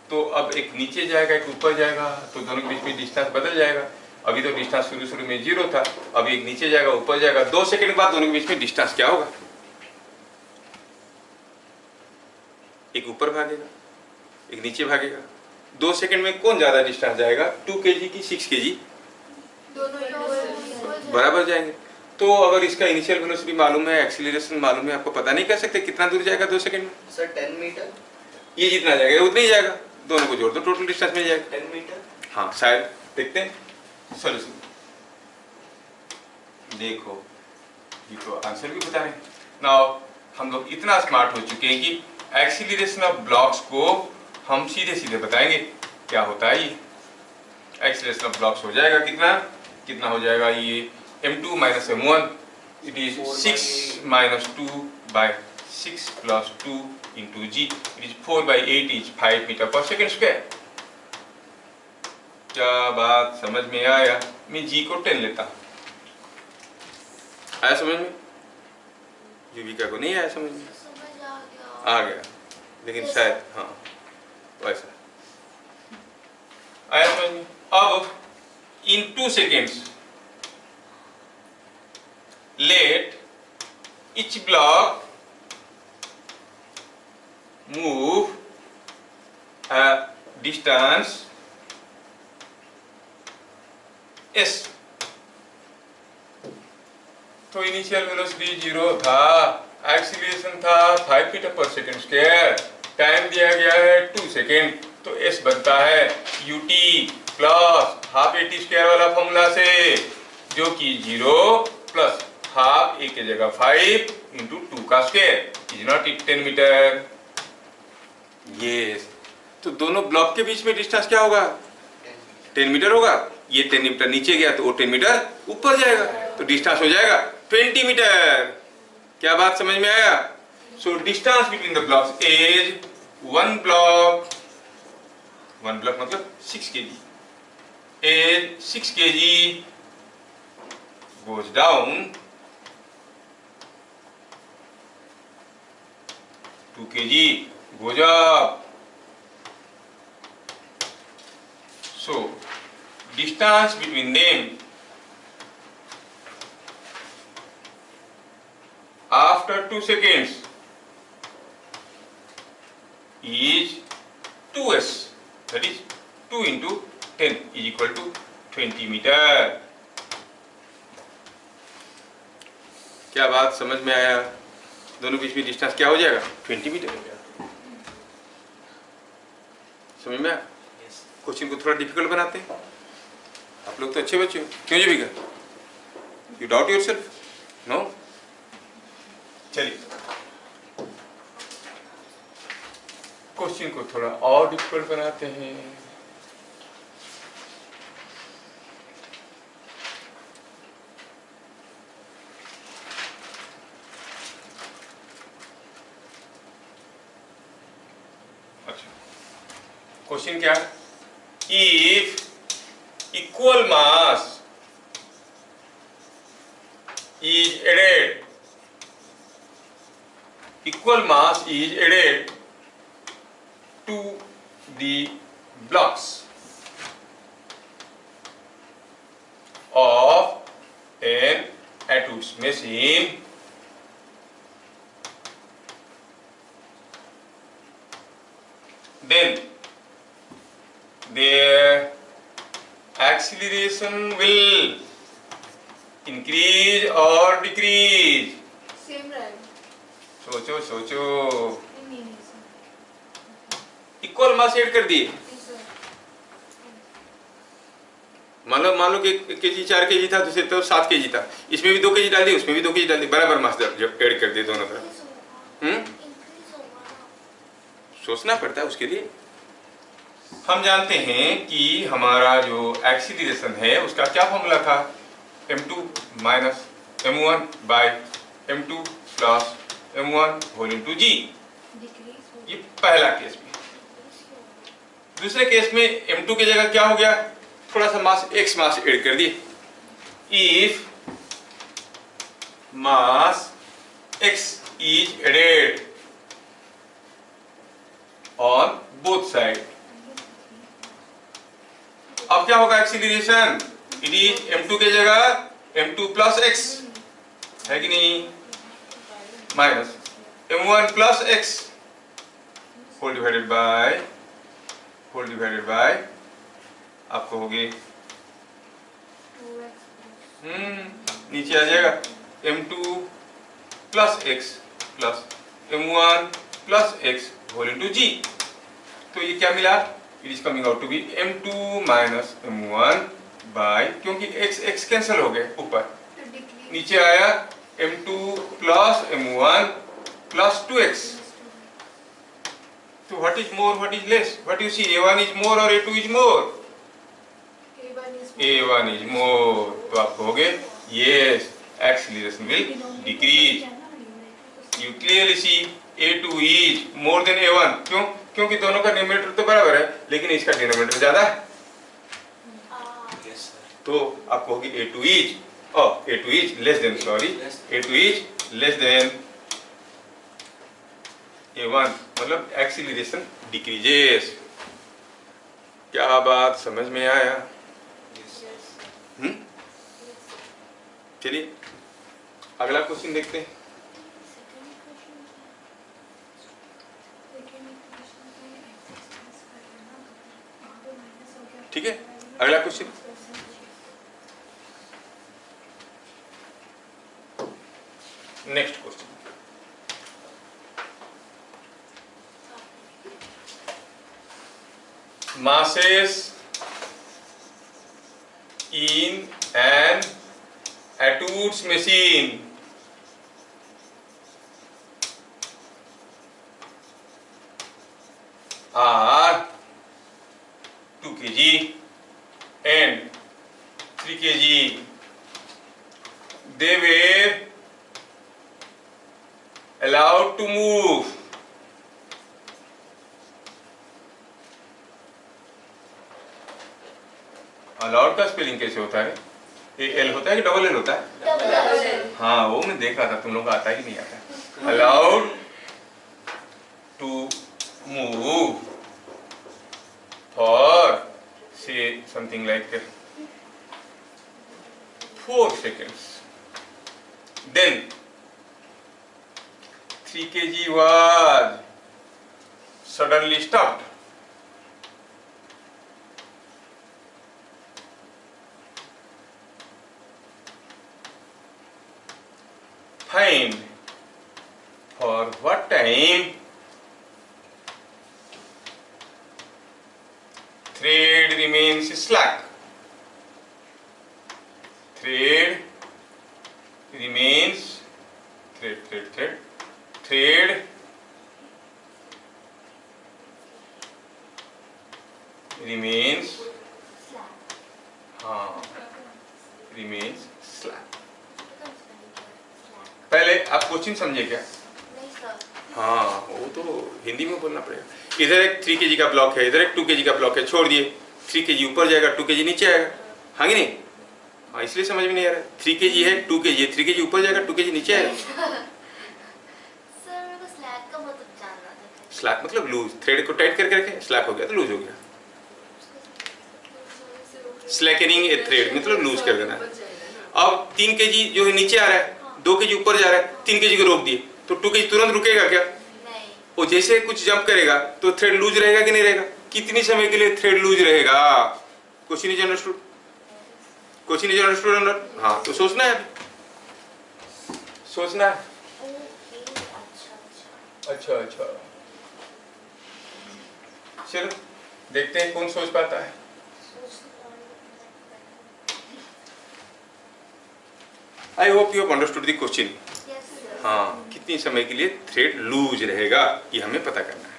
तो अब एक नीचे जाएगा एक ऊपर जाएगा, तो दोनों के बीच में डिस्टेंस बदल जाएगा। अभी तो डिस्टेंस शुरू में 0 था, अभी एक नीचे जाएगा ऊपर जाएगा, 2 सेकंड बाद दोनों के बीच में डिस्टेंस क्या होगा? एक ऊपर भागेगा एक नीचे भागेगा। 2 सेकंड में कौन ज्यादा डिस्टेंस जाएगा, 2 kg की 6 kg? दोनों बराबर जाएंगे। तो अगर इसका इनिशियल वेलोसिटी मालूम है, एक्सीलरेशन मालूम है, आपको पता नहीं कर सकते कितना दूर जाएगा 2 सेकंड में? Sir 10 metre. ये जितना जाएगा उतना ही जाएगा, दोनों को जोड़ दो टोटल डिस्टेंस मिल जाएगा। 10 मीटर। हाँ शायद, देखते हैं सॉल्यूशन। देखो ये तो आंसर भी बता रहे हैं। नाउ हम लोग इतना स्मार्ट हो चुके हैं कि एक्सीलरेशन ऑफ ब्लॉक्स को हम सीधे सीधे बताएंगे क्या होता है। ये एक्सीलरेशन ऑफ ब्लॉक्स हो जाएगा कितना हो जाएगा, ये m2 minus m1, it is 6 minus 2 by 6 plus 2 into g, it is 4 by 8 is 5 meter per second square। क्या बात समझ में आया? मैं g को 10 लेता हूँ। आया समझ में? युविका को नहीं आया समझ में? समझ आ आ गया, लेकिन शायद हाँ वैसा आया समझ में। अब in 2 seconds let each block move a distance s। तो इनिशियल वेलोसिटी 0 था, एक्सीलरेशन था 5 metre per second square, time दिया गया है 2 सेकंड, तो s बनता है ut plus half at square वाला फॉर्मूला से, जो कि 0 प्लस हाफ a की जगह 5 इंटू 2 का square is not it 10 metre. Yes, तो दोनों ब्लॉक के बीच में डिस्टेंस क्या होगा? 10 मीटर होगा। ये 10 मीटर नीचे गया तो वो 10 मीटर ऊपर जाएगा, तो डिस्टेंस हो जाएगा 20 मीटर। क्या बात समझ में आया? So distance between the blocks is one block मतलब 6 kg is 6 kg goes down, 2 kg goes up। So distance between them after 2 seconds is 2s, that is 2 into 10 is equal to 20 metre. क्या बात समझ में आया? दोनों बीच में डिस्टेंस क्या हो जाएगा? 20 मीटर। समझ में आया? क्वेश्चन को थोड़ा डिफिकल्ट बनाते हैं। आप लोग तो अच्छे बच्चे हो, क्यों जी भैया? You doubt yourself? नो? चलिए क्वेश्चन को थोड़ा और डिफिकल्ट बनाते हैं। क्वेश्चन क्या है? If equal mass is added, equal mass is added to the blocks of an Etudes machine, then their acceleration will increase or decrease? Same रहेगा। सोचो सोचो। नहीं सर। इक्वल मास ऐड कर दिए, सर मान लो कि 1 kg 4 kg था, दूसरे तो 7 kg था, इसमें भी 2 kg डाल दी, उसमें भी 2 kg डाल दी, बराबर मास जब ऐड कर दिए दोनों तरफ। इंक्रीज होगा ना। सोचना पड़ता है उसके लिए। हम जानते हैं कि हमारा जो एक्सीलरेशन है उसका क्या फॉर्मूला था, m2 minus m1 by m2 plus m1 whole into g। ये पहला केस में। दूसरे केस में m2 की जगह क्या हो गया, थोड़ा सा मास x मास ऐड कर दिए। If mass x is added on both side, अब क्या होगा एक्सीलरेशन, इट इज m2 की जगह m2 प्लस x है कि नहीं, minus m1 plus x whole divided by आपको होगी नीचे आ जाएगा m2 plus x plus m1 plus x whole into g। तो ये क्या मिला, it is coming out to be m2 minus m1 by, क्योंकि x कैंसिल हो गए ऊपर, नीचे आया m2 plus m1 plus 2x। तो what is more what is less, what you see, a1 is more और a2 is more, a1 is मोर। तो आपको हो गए yes acceleration will decrease. You clearly see a2 is more than a1, क्यों, क्योंकि दोनों का न्यूमरेटर तो बराबर है लेकिन इसका डिनोमिनेटर ज्यादा है। तो आपको होगी a2 is less than, sorry a2 is less than a1, मतलब एक्सीलरेशन डिक्रीजेस। क्या बात समझ में आया? चलिए अगला क्वेश्चन देखते हैं। ठीक है, अगला question, next question, masses in an etudes machine are 2 kg and 3 kg. They were allowed to move allowed का स्पेलिंग कैसे होता है, ये एल होता है कि डबल एल होता है? Double L. हाँ वो मैं देख रहा था, तुम लोगों को आता है कि नहीं आता। Allowed to move for say something like 4 seconds, then 3 kg was suddenly stopped. Find for what time thread remains slack. Thread remains thread remains remains slack. पहले आप क्वेश्चन समझे क्या? नहीं सर। हाँ वो तो हिंदी में बोलना पड़ेगा। इधर एक 3 kg का ब्लॉक है, इधर एक 2 kg का ब्लॉक है, छोड़ दिए, 3 kg ऊपर जाएगा 2 kg नीचे आएगा, हाँ कि नहीं? हाँ इसलिए समझ में नहीं आ रहा। 3 kg है 2 kg है, 3 kg ऊपर जाएगा 2 kg नीचे आएगा। सर मेरे को स्लैक का मतलब जानना था। स्लैक मतलब लूज, थ्रेड को टाइट करके रखे, स्लैक हो गया तो लूज हो गया। स्लैकनिंग ए थ्रेड मतलब लूज कर देना। अब 3 kg जो है नीचे आ रहा है, 2 kg ऊपर जा रहा है, 3 kg को रोक दिए तो 2 kg तुरंत रुकेगा क्या? नहीं। वो जैसे कुछ जंप करेगा तो थ्रेड लूज रहेगा कि नहीं रहेगा? कितनी समय के लिए थ्रेड लूज रहेगा? Question is understood? Question is understood और नॉट? हाँ तो सोचना है, सोचना है। ओके अच्छा। अच्छा अच्छा चलो देखते हैं कौन सोच पाता है। I hope you have understood the question. Yes, sir. हाँ, कितनी समय के लिए थ्रेड लूज रहेगा ये हमें पता करना है।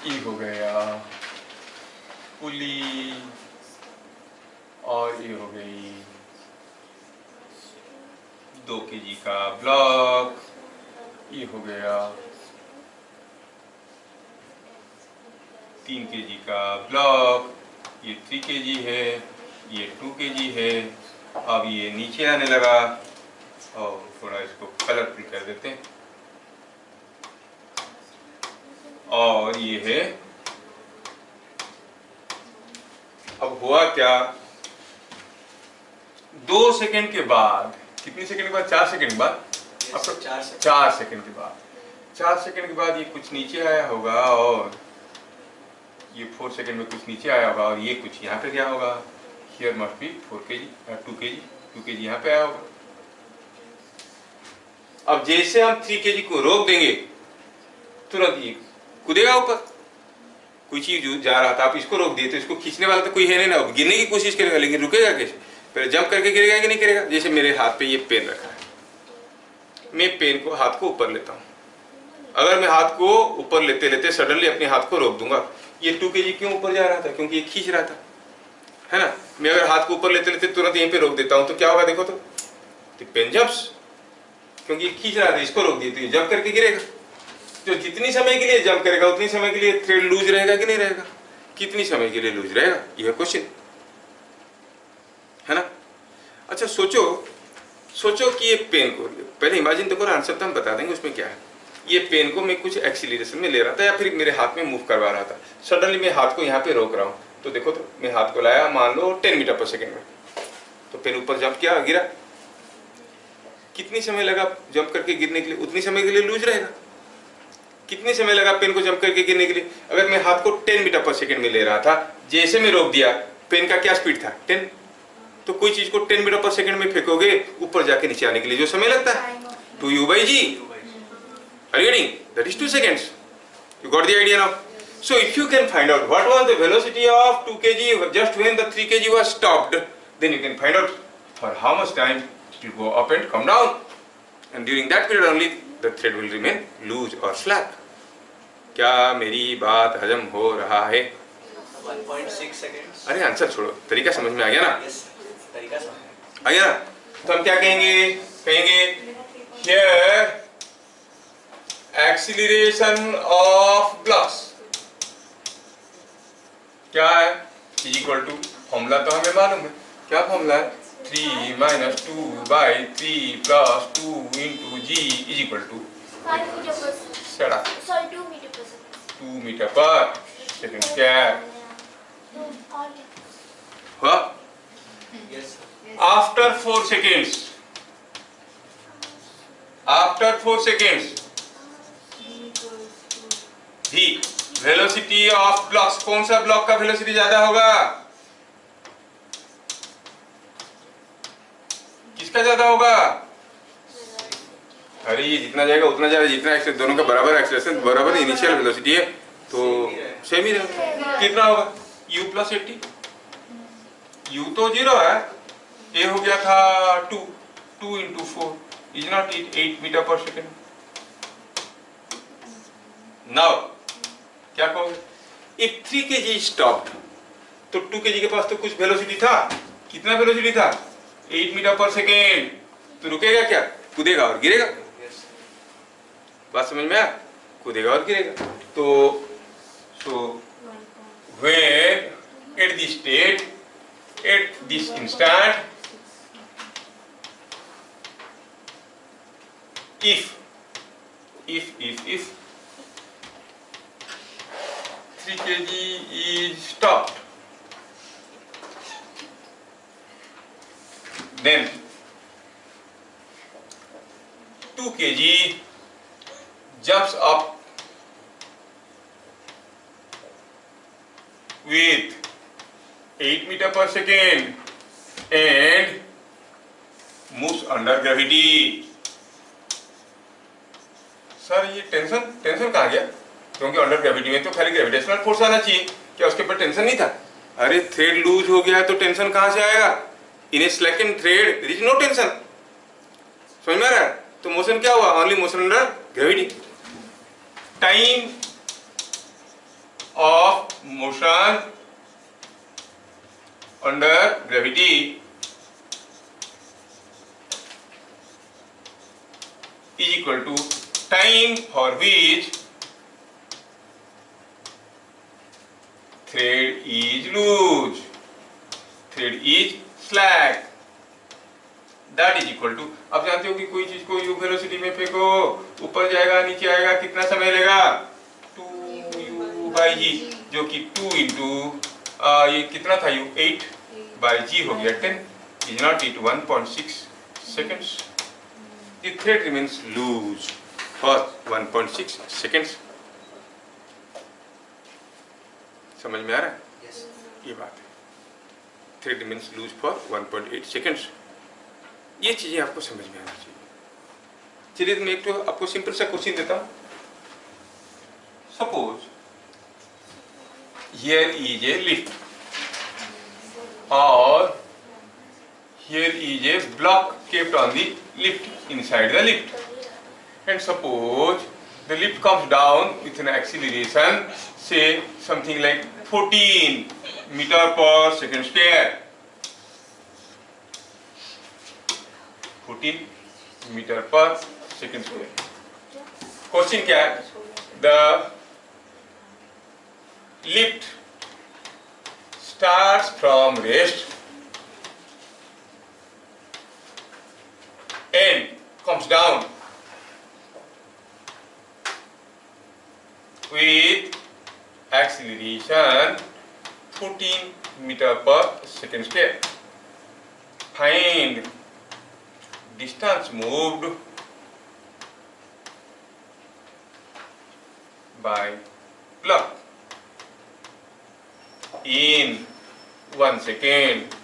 ये हो गया पुली और ये हो गई 2 kg का ब्लॉक, ये हो गया 3 kg का ब्लॉक, ये 3 kg है, ये 2 kg है। अब ये नीचे आने लगा और थोड़ा इसको कलरफुल कर देते हैं। और ये है, अब हुआ क्या, 2 सेकंड के बाद, कितने सेकंड के बाद, 4 सेकंड के बाद, अब 4 सेकंड के बाद, 4 सेकंड के बाद ये कुछ नीचे आया होगा और ये 4 सेकंड में कुछ नीचे आया होगा और ये कुछ यहाँ पे गया होगा। Here must be 4 kg 2 kg 2 kg यहाँ पे आया होगा। अब जैसे हम 3 kg को रोक देंगे तुरंत ये कूदेगा ऊपर। कोई चीज जा रहा था, आप इसको रोक दिए तो इसको खींचने वाला तो कोई है नहीं ना, गिरने की कोशिश करेगा लेकिन रुकेगा कैसे? फिर जंप करके गिरेगा कि नहीं गिरेगा? जैसे मेरे हाथ पे ये पेन रखा है, मैं पेन को हाथ को ऊपर लेता हूँ। अगर मैं हाथ को ऊपर लेते लेते सडनली अपने हाथ को रोक दूंगा, ये 2 kg क्यों ऊपर जा रहा था? क्योंकि ये खींच रहा था, है ना। मैं अगर हाथ को ऊपर लेते लेते तुरंत यहीं पे रोक देता हूँ तो क्या होगा? देखो तो पेन जंप्स, क्योंकि ये खींच रहा था, इसको रोक दिए तो ये जंप करके गिरेगा। तो जितनी समय के लिए जंप करेगा उतनी समय के लिए थ्रेड लूज रहेगा कि नहीं रहेगा? कितनी समय के लिए लूज रहेगा, यह क्वेश्चन है ना। अच्छा सोचो कि ये पेन को, पहले इमेजिन तो करो, आंसर तो हम बता देंगे उसमें क्या है। ये पेन को मैं कुछ एक्सीलरेशन में ले रहा था या फिर मेरे हाथ में मूव करवा रहा था, सडनली मैं हाथ को यहाँ पे रोक रहा हूँ तो देखो तो मैं हाथ को लाया मान लो 10 मीटर पर सेकेंड में, तो पेन ऊपर जंप किया, गिरा। कितनी समय लगा जंप करके गिरने के लिए? उतनी समय के लिए लूज रहेगा। कितने समय लगा पेन को जंप करके गिरने के लिए? अगर मैं हाथ को 10 मीटर पर सेकेंड में ले रहा था, जैसे मैं रोक दिया, पेन का क्या स्पीड था? 10। तो कोई चीज को 10 मीटर पर सेकेंड में फेंकोगे, ऊपर जाके नीचे आने के लिए जो समय लगता है 2u/g, are you getting? That is 2 seconds. You got the idea now? So if you can find out what was the velocity of 2 kg just when the 3 kg was stopped, then you can find out for how much time it will go up and come down, and during that period only the thread will remain loose or slack. क्या मेरी बात हजम हो रहा है? 1.6 seconds. अरे आंसर छोड़ो, तरीका समझ में आ गया ना? Yes, तरीका समझ आ गया ना? तो हम क्या कहेंगे here acceleration of blocks क्या है? इक्वल टू, फॉर्मूला तो हमें मालूम है। क्या फॉर्मूला है? 3 - 2/3 + 2 × g is equal to 5 meter per second. सड़ा Sorry, 2 meter per second. 2 metre per second square हुआ। Yes. After 4 seconds, after 4 seconds the velocity of blocks, कौन सा ब्लॉक का वेलोसिटी ज्यादा होगा? किसका ज्यादा होगा? अरे ये जितना जाएगा उतना जाएगा, जितना एक्सेस, दोनों का बराबर एक्सेलरेशन, बराबर इनिशियल वेलोसिटी है तो सेम ही रहेगा। कितना होगा? u + 80। u तो 0 है, a हो गया था 2 × 4 is not 8 metre per second. Now क्या कहोगे? इफ 3 kg स्टॉप्ड, तो 2 kg के पास तो कुछ वेलोसिटी था। कितना वेलोसिटी था? 8 मीटर पर सेकेंड। तो रुकेगा क्या? कूदेगा और गिरेगा। Yes. बात समझ में आया? कूदेगा और गिरेगा। तो when at this state, at this instant, if 3 kg is stopped, then 2 kg jumps up with 8 meter per second and moves under gravity. Sir ये टेंशन कहाँ गया? क्योंकि अंडर ग्रेविटी में तो खाली ग्रेविटेशनल फोर्स आना चाहिए, क्या उसके ऊपर टेंशन नहीं था? अरे थ्रेड लूज हो गया तो टेंशन कहां से आएगा? In a slackened thread there is no tension. समझ में आ रहा है? तो मोशन क्या हुआ? Only motion under gravity. Time of motion under gravity is equal to time for which thread is loose, thread is slack, that is equal to। अब जानते हो कि कोई चीज को u वेलोसिटी में फेंको, ऊपर जाएगा नीचे आएगा, कितना समय लेगा? 2u/g, जो कि 2 इंटू ये कितना था u? 8/g हो गया 10, is not it 1.6 seconds? The thread remains loose for 1.6 seconds। समझ में आ रहा है? Yes. ये बात है। Thread remains loose for 1.8 seconds। ये चीजें आपको समझ में आना चाहिए। चलिए तो मैं एक तो आपको सिंपल सा क्वेश्चन देता हूँ। Suppose here is a lift or here is a block kept on the lift, inside the lift, and suppose the lift comes down with an acceleration, say something like 14 meter per second square, 14 meter per second square। Question क्या है? The lift starts from rest and comes down with acceleration 14 meter per second square। Find distance moved by block in 1 second।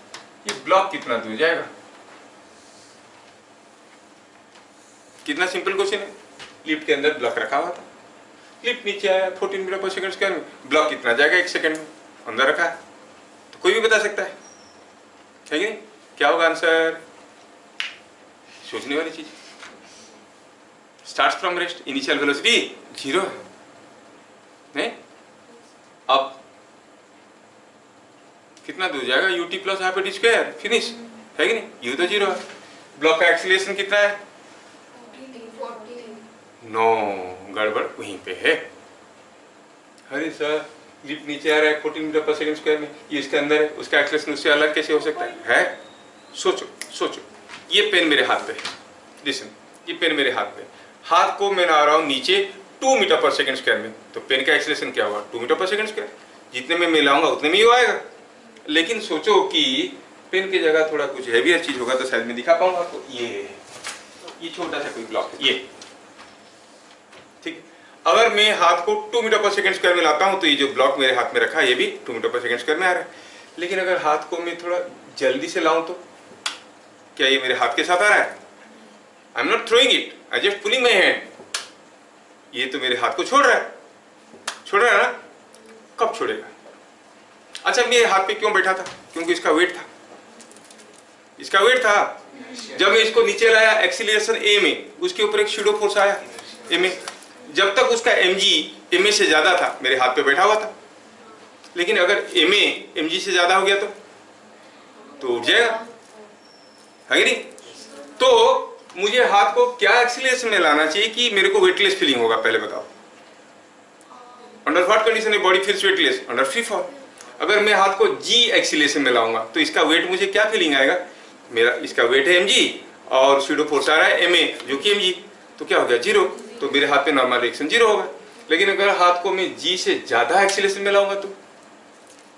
ये ब्लॉक कितना दूर जाएगा? कितना सिंपल क्वेश्चन है। लिफ्ट के अंदर ब्लॉक रखा हुआ था, लिफ्ट नीचे आया 14 मीटर पर सेकंड स्क्वायर में, ब्लॉक कितना जाएगा 1 सेकंड में? अंदर रखा है तो कोई भी बता सकता है कि नहीं? क्या होगा आंसर? सोचने वाली चीज। Start from rest, initial velocity 0 है नहीं? अब कितना दूर जाएगा? ut plus half D square, finish है कि नहीं? u तो 0 है। ब्लॉक का एक्सीलरेशन कितना है? नो, गड़बड़ वहीं पे है। अरे सर लिफ्ट नीचे आ रहा है 14 मीटर पर सेकंड स्क्वायर में, ये इसके अंदर है, उसका एक्सीलरेशन उससे अलग कैसे हो सकता है? सोचो सोचो। ये पेन मेरे हाथ पे है, लिसन, ये पेन मेरे हाथ पे, हाथ को मैं ला रहा हूँ नीचे 2 मीटर पर सेकंड स्क्वायर में, तो पेन का एक्सीलरेशन क्या हुआ? 2 मीटर पर सेकंड स्क्वायर। जितने में मिलाऊंगा उतने में ही आएगा। लेकिन सोचो कि पेन की जगह थोड़ा कुछ हैवियर चीज होगा तो शायद मैं दिखा पाऊंगा आपको। ये छोटा सा कोई ब्लॉक है, ये ठीक। अगर मैं हाथ को 2 मीटर पर सेकंड स्क्वायर में लाता हूं तो ये जो ब्लॉक मेरे हाथ में रखा है ये भी 2 मीटर पर सेकंड स्क्वायर में आ रहा है। लेकिन अगर हाथ को मैं थोड़ा जल्दी से लाऊं तो क्या ये मेरे हाथ के साथ आ रहा है? I am not throwing it, I just pulling my hand. ये तो मेरे हाथ को छोड़ रहा है, छोड़ रहा है ना? कब छोड़ेगा? अच्छा, मेरे हाथ पे क्यों बैठा था? क्योंकि इसका वेट था, इसका वेट था। जब मैं इसको नीचे लाया एक्सीलरेशन a में, उसके ऊपर एक शैडो फोर्स आया a में। जब तक उसका mg ma से ज्यादा था मेरे हाथ पे बैठा हुआ था। लेकिन अगर ma mg से ज्यादा हो गया तो उठ जाएगा, है कि नहीं? तो मुझे हाथ को क्या एक्सीलरेशन में लाना चाहिए कि मेरे को वेटलेस फीलिंग होगा? पहले बताओ। Under what condition body feels weightless? Under free fall. अगर मैं हाथ को g एक्सीलरेशन में लाऊंगा तो इसका वेट मुझे क्या फीलिंग आएगा? मेरा इसका वेट है mg और शैडो फोर्स आ रहा है ma जो कि mg, तो क्या हो गया? 0। तो मेरे हाथ पे नॉर्मल रिएक्शन 0 होगा। लेकिन अगर हाथ को मैं g से ज्यादा एक्सीलरेशन में लाऊंगा तो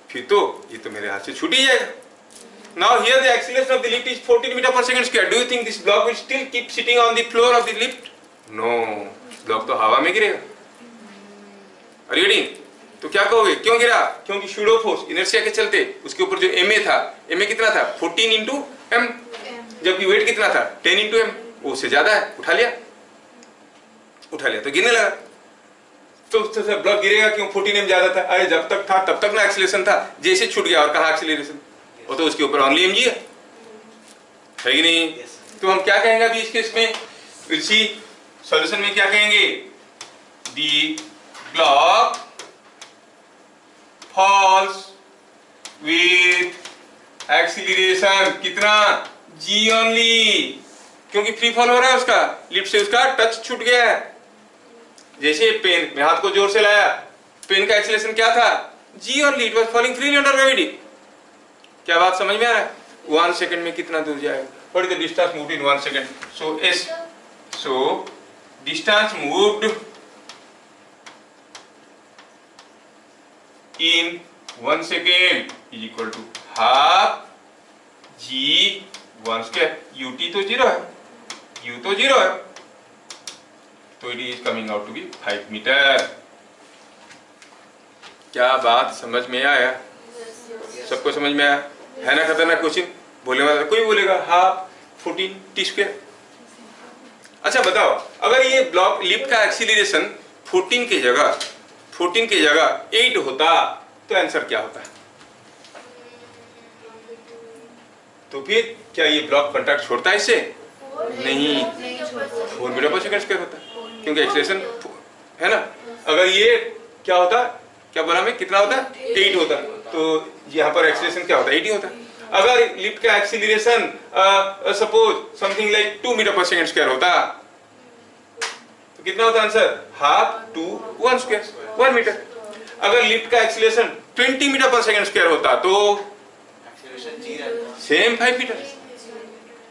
फिर तो ये तो मेरे हाथ से छूट ही जाएगा। Now here the acceleration of the lift is 14 meter per second square. Do you think this block will still keep sitting on the floor of the lift? No, block तो हवा में गिरेगा। Are you reading? तो क्या कहोगे? क्यों गिरा? क्योंकि शैडो फोर्स इनर्शिया के चलते उसके ऊपर जो ma था, ma कितना था? 14 इंटू m, जबकि वेट कितना था? 10 इंटू m, वो उससे ज्यादा है। उठा लिया तो गिरने लगा। तो उससे ब्लॉक गिरेगा क्यों? 14 m ज्यादा था। अरे जब तक था तब तक ना एक्सीलरेशन था, जैसे छूट गया और कहाँ एक्सीलरेशन? वो तो उसके ऊपर ओनली mg है कि नहीं? Yes. तो हम क्या कहेंगे अभी इस केस में, इसी सॉल्यूशन में क्या कहेंगे? दी ब्लॉक फॉल्स विथ एक्सीलरेशन कितना? g ओनली, क्योंकि फ्री फॉल हो रहा है उसका, लिफ्ट से उसका टच छूट गया है। जैसे पेन, मैं हाथ को जोर से लाया, पेन का एक्सीलरेशन क्या था? g only, it was falling freely under gravity. क्या बात समझ में आ रहा है? 1 सेकंड में कितना दूर जाएगा? What is the distance moved in 1 second? So s, so distance moved in 1 second is equal to half g1 square। ut तो 0 है, u तो 0 है, तो it is coming out to be 5 metre. क्या बात समझ में आया? सबको समझ में आया? है ना खतरनाक क्वेश्चन? बोलने वाला कोई बोलेगा हाफ 14 t स्क्वायर। अच्छा बताओ, अगर ये ब्लॉक लिफ्ट का एक्सीलरेशन 14 की जगह 8 होता तो आंसर क्या होता? तो फिर क्या ये ब्लॉक कॉन्टैक्ट छोड़ता है इससे? नहीं, 4 मीटर पर सेकंड स्क्वायर होता, क्योंकि एक्सीलरेशन है ना। अगर ये क्या होता, क्या बोला मैं, कितना होता? 8 होता, तो यहाँ पर एक्सीलरेशन क्या होता? 80 होता। अगर लिफ्ट का acceleration suppose something like 2 metre per second square होता, तो कितना होता answer? Half two 1 square, 1 metre. अगर लिफ्ट का acceleration 20 metre per second square होता तो एक्सीलरेशन जी रहता। Same 5 metre.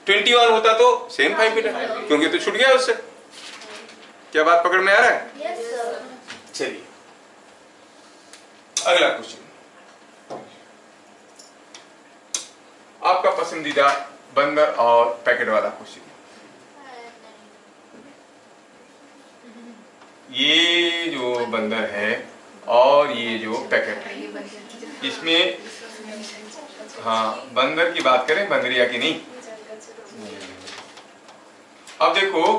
21 होता तो सेम 5 मीटर, क्योंकि तो छूट गया उससे। क्या बात पकड़ में आ रहा है? Yes, sir. चलिए अगला क्वेश्चन, आपका पसंदीदा बंदर और पैकेट वाला क्वेश्चन। ये जो बंदर है और ये जो पैकेट है, इसमें हाँ बंदर की बात करें, बंदरिया की नहीं। अब देखो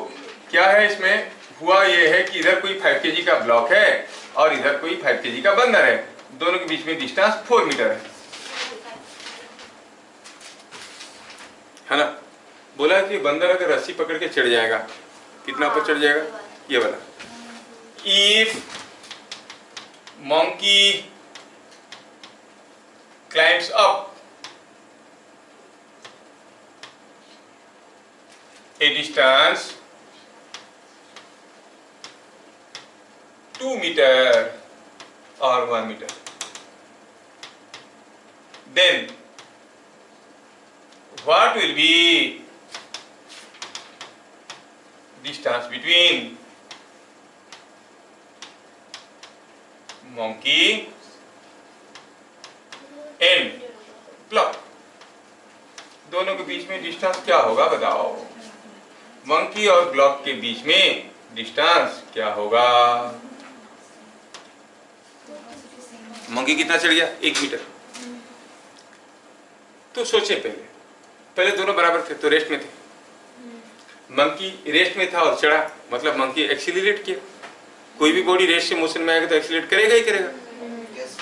क्या है, इसमें हुआ ये है कि इधर कोई 5 kg का ब्लॉक है और इधर कोई 5 kg का बंदर है, दोनों के बीच में डिस्टेंस 4 मीटर है ना। बोला कि बंदर अगर रस्सी पकड़ के चढ़ जाएगा, कितना ऊपर चढ़ जाएगा? ये वाला। If monkey climbs up a distance 2 meter or 1 meter, then what will be distance between monkey and block? दोनों के बीच में डिस्टेंस क्या होगा बताओ? मंकी और ब्लॉक के बीच में डिस्टेंस क्या होगा? मंकी कितना चढ़ गया? 1 मीटर। तो सोचे पहले दोनों बराबर थे तो रेस्ट में थे। मंकी रेस्ट में था और चढ़ा, मतलब मंकी एक्सीलरेट किया। कोई भी बॉडी रेस्ट से मोशन में आएगा तो एक्सीलरेट करेगा ही करेगा।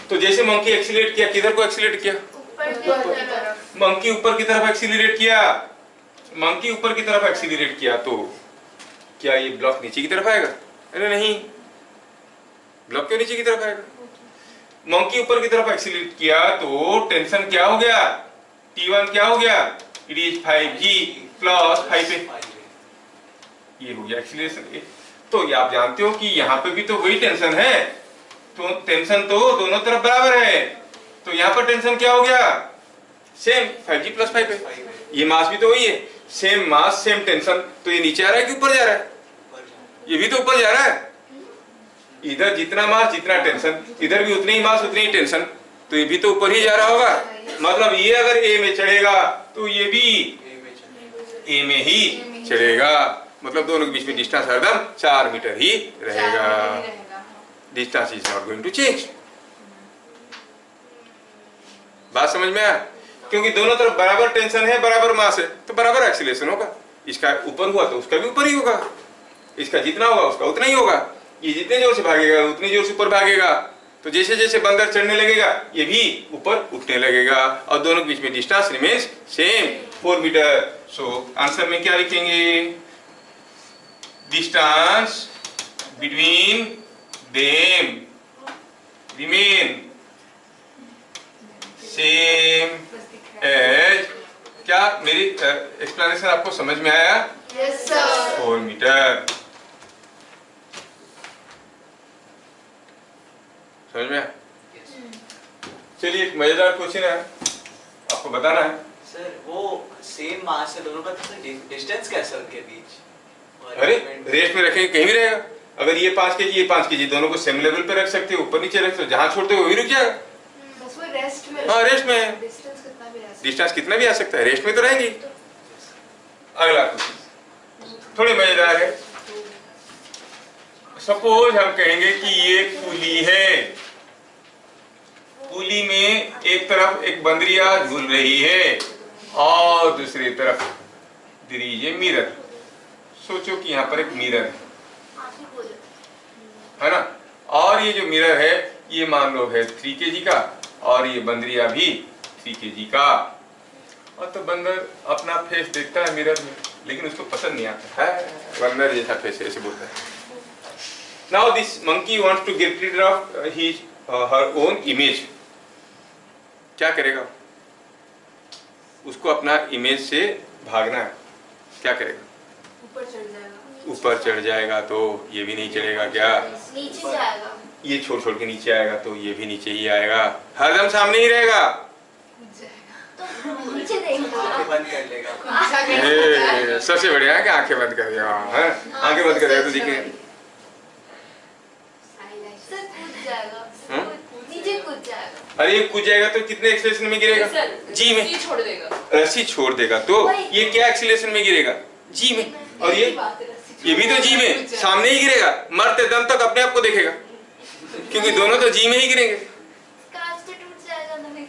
तो जैसे मंकी एक्सीलरेट किया, किधर को एक्सीलरेट किया? मंकी ऊपर की तरफ एक्सीलरेट किया। मंकी ऊपर की तरफ एक्सीलरेट किया तो क्या ये ब्लॉक नीचे की तरफ आएगा? अरे नहीं, ब्लॉक क्यों नीचे की तरफ आएगा? मंकी ऊपर की तरफ एक्सीलरेट किया तो टेंशन क्या हो गया? T1 क्या हो गया? It is 5g plus 5a। ये हो गया एक्सीलरेशन। तो ये आप जानते हो कि यहाँ पे भी तो वही टेंशन है, तो टेंशन तो दोनों तरफ बराबर है, तो यहाँ पर टेंशन क्या हो गया? Same 5g plus 5a। ये मास भी तो वही है, सेम मास सेम टेंशन। तो ये नीचे आ रहा है कि ऊपर जा रहा है? ये भी तो ऊपर जा रहा है। इधर जितना मास जितना टेंशन, इधर भी उतनी ही मास उतनी ही टेंशन, तो ये भी तो ऊपर ही जा रहा होगा। मतलब ये अगर A में चढ़ेगा तो ये भी A में ही चढ़ेगा। मतलब दोनों के बीच में डिस्टेंस हरदम 4 मीटर ही रहेगा। Distance is not going to change. बात समझ में आया? क्योंकि दोनों तरफ बराबर टेंशन है, बराबर मास है, तो बराबर एक्सीलरेशन होगा। इसका ऊपर हुआ तो उसका भी ऊपर ही होगा, इसका जितना होगा उसका उतना ही होगा। ये जितने जोर से भागेगा उतने जोर से ऊपर भागेगा, तो जैसे जैसे बंदर चढ़ने लगेगा ये भी ऊपर उठने लगेगा और दोनों के बीच में distance remains same 4 metre. So answer में क्या लिखेंगे? Distance between them remain same as, क्या मेरी एक्सप्लेनेशन आपको समझ में आया? Yes sir. 4 मीटर। समझ में आया? चलिए एक मजेदार क्वेश्चन है, आपको बताना है। सर वो सेम मास है दोनों का, तो डिस्टेंस कैसे उनके बीच? अरे रेस्ट में रखेंगे कहीं भी रहेगा। अगर ये 5 केजी ये 5 केजी, दोनों को सेम लेवल पे रख सकते हो, ऊपर नीचे रख सकते हो, जहां छोड़ते हो वही रुक जाएगा। बस वो रेस्ट में। हाँ रेस्ट में है, डिस्टेंस कितना भी रह सकता डिस्टेंस कितना भी आ सकता है, रेस्ट में तो रहेंगी। अगला क्वेश्चन थोड़ी मजेदार है। सपोज हम कहेंगे कि ये पुली है, पुली में एक तरफ एक बंदरिया झूल रही है और दूसरी तरफ देयर इज ए मिरर। सोचो कि यहाँ पर एक मिरर आप ही बोलो। है ना, और ये जो मिरर है ये मान लो है 3 केजी का और ये बंदरिया भी 3 केजी का। और तो बंदर अपना फेस देखता है मिरर में, लेकिन उसको पसंद नहीं आता है, बंदर जैसा फेस है ऐसे बोलता है। Now this monkey wants to get rid of his her own image. क्या करेगा? उसको अपना इमेज से भागना है, क्या करेगा? ऊपर चढ़ जाएगा। ऊपर चढ़ जाएगा तो ये भी नहीं चढ़ेगा क्या? नीचे जाएगा। ये छोड़ छोड़ के नीचे आएगा तो ये भी नीचे ही आएगा, हरदम सामने ही रहेगा। तो नीचे देखेगा। आंखें बंद कर लेगा। ए, सबसे बढ़िया है कि आंखें बंद कर देगा, हैं? आंखें बंद कर देगा तो दिखेगा। सर कूद जाएगा। हम्म? नीचे कूद जाएगा। अरे ये कूद जाएगा तो कितने एक्सीलरेशन में गिरेगा? जी में। छोड़ देगा। रस्सी छोड़ देगा तो ये क्या एक्सीलरेशन में गिरेगा? जी में। और ये भी तो जी में, सामने ही गिरेगा, मरते दम तक अपने आप को देखेगा, क्योंकि दोनों तो जी में ही गिरेंगे। कांच तो टूट जाएगा ना।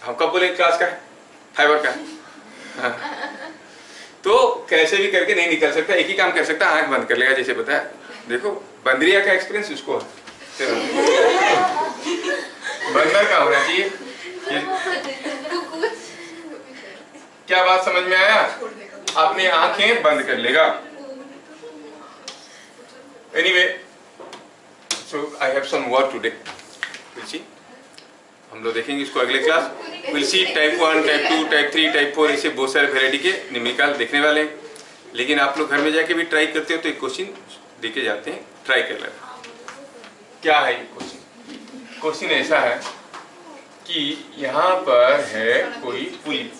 हम कब बोले कांच का है, फाइबर का है। हाँ। तो कैसे भी करके नहीं निकल सकता, एक ही काम कर सकता, आंख बंद कर लेगा जैसे बताया। देखो बंदरिया का एक्सपीरियंस उसको है, बंदर का होना चाहिए। क्या बात समझ में आया? अपनी आंखें बंद कर लेगा। Anyway, so I have some work today, will see. हम लोग देखेंगे इसको अगले class, will see type 1, type 2, type 3, type 4, ऐसे बहुत सारे वेराइटी के न्यूमेरिकल देखने वाले हैं। लेकिन आप लोग घर में जाके भी ट्राई करते हो तो एक क्वेश्चन देके जाते हैं, ट्राई कर लेना। क्या है ये क्वेश्चन? क्वेश्चन ऐसा है कि यहाँ पर है कोई पुली,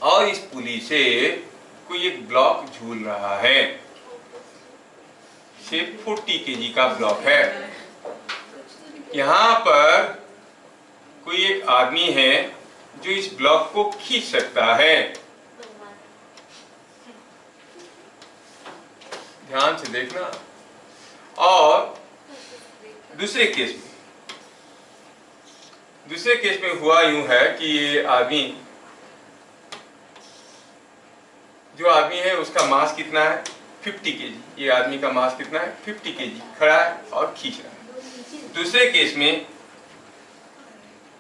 और इस पुली से कोई एक ब्लॉक झूल रहा है, से 40 केजी का ब्लॉक है। यहाँ पर कोई एक आदमी है जो इस ब्लॉक को खींच सकता है। ध्यान से देखना। और दूसरे केस में हुआ यूं है कि ये आदमी, जो आदमी है उसका मास कितना है? 50 केजी। ये आदमी का मास कितना है? 50 केजी। खड़ा है और खींच रहा है। दूसरे केस में,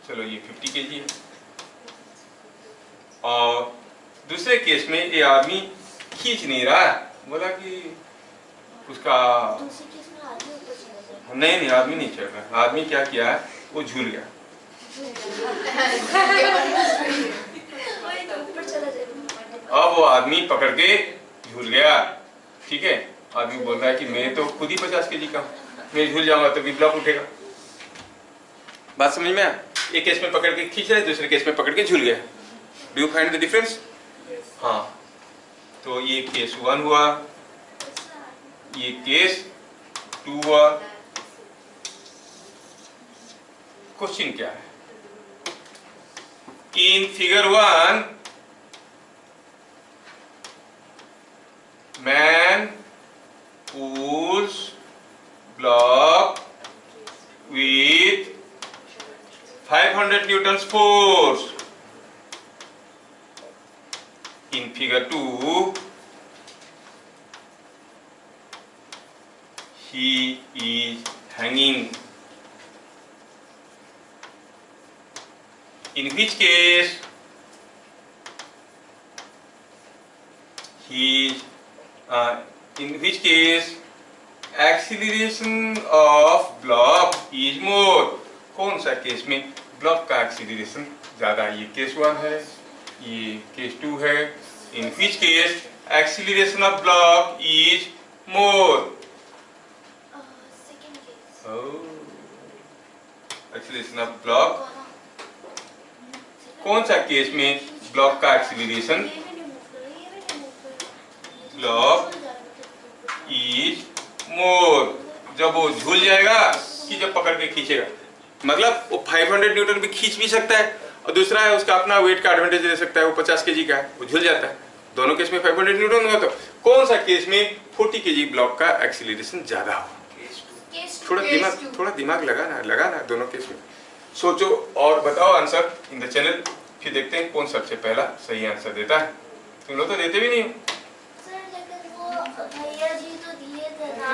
चलो ये 50 केजी है, और दूसरे केस में ये आदमी खींच नहीं रहा है, बोला कि उसका दूसरे केस में आदमी ऊपर चला जाएगा। नहीं आदमी नहीं चढ़ रहा। आदमी क्या किया है, वो झूल गया। वही तो ऊपर चला जाएगा। अब वो आदमी पकड़ के झूल गया, ठीक है। आदमी बोल रहा है कि मैं तो खुद ही 50 केजी का हूं, मैं झूल जाऊंगा तो भी ब्लॉक उठेगा। बात समझ में आया? एक केस में पकड़ के खींच रहा है, दूसरे केस में पकड़ के झूल गया। Do you find the difference? हाँ, तो ये केस 1 हुआ, ये केस 2 हुआ। क्वेश्चन क्या है? In figure 1 man pulls block with 500 newtons force. In figure 2 he is hanging. In which case acceleration of block is more. कौन सा केस में ब्लॉक का एक्सीलरेशन ज्यादा है? ये केस 1 है, ये केस 2 है. In which case acceleration of block is more. Second case Oh, acceleration of block. कौन सा केस में ब्लॉक का एक्सीलरेशन ब्लॉक इज मोर? जब वो झूल जाएगा कि जब पकड़ के खींचेगा. मतलब वो 500 न्यूटन भी खींच भी सकता है, और दूसरा है उसका अपना वेट का एडवांटेज ले सकता है. वो 50 केजी का है, वो झूल जाता है. दोनों केस में 500 न्यूटन हुआ, तो कौन सा केस में 40 केजी ब्लॉक का एक्सीलरेशन ज्यादा हो? केस थोड़ा दिमाग लगाना दोनों केस में. सोचो और बताओ आंसर इन द चैनल. फिर देखते हैं कौन सबसे पहला सही आंसर देता है. तुम लोग तो देते भी नहीं हो. सर लेकिन वो भैया जी तो दिए थे ना.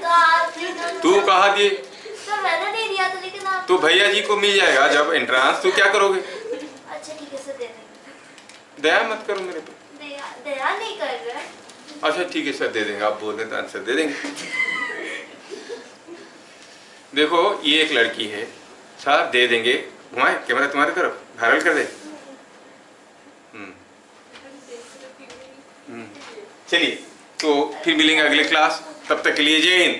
तो आपने तू कहा दिए? सर मैंने नहीं दिया था, लेकिन आप तो भैया जी को मिल जाएगा जब एंट्रांस. तो क्या करोगे? अच्छा ठीक है सर, दे देंगे. दया मत करो मेरे पे. दया नहीं कर रहे. अच्छा ठीक है सर, दे देंगे. आप बोल रहे तो आंसर दे देंगे. देखो ये एक लड़की है सर, दे देंगे. घुमाए कैमरा तुम्हारी तरफ, वायरल कर दे. चलिए तो फिर मिलेंगे अगले क्लास. तब तक के लिए जय हिंद.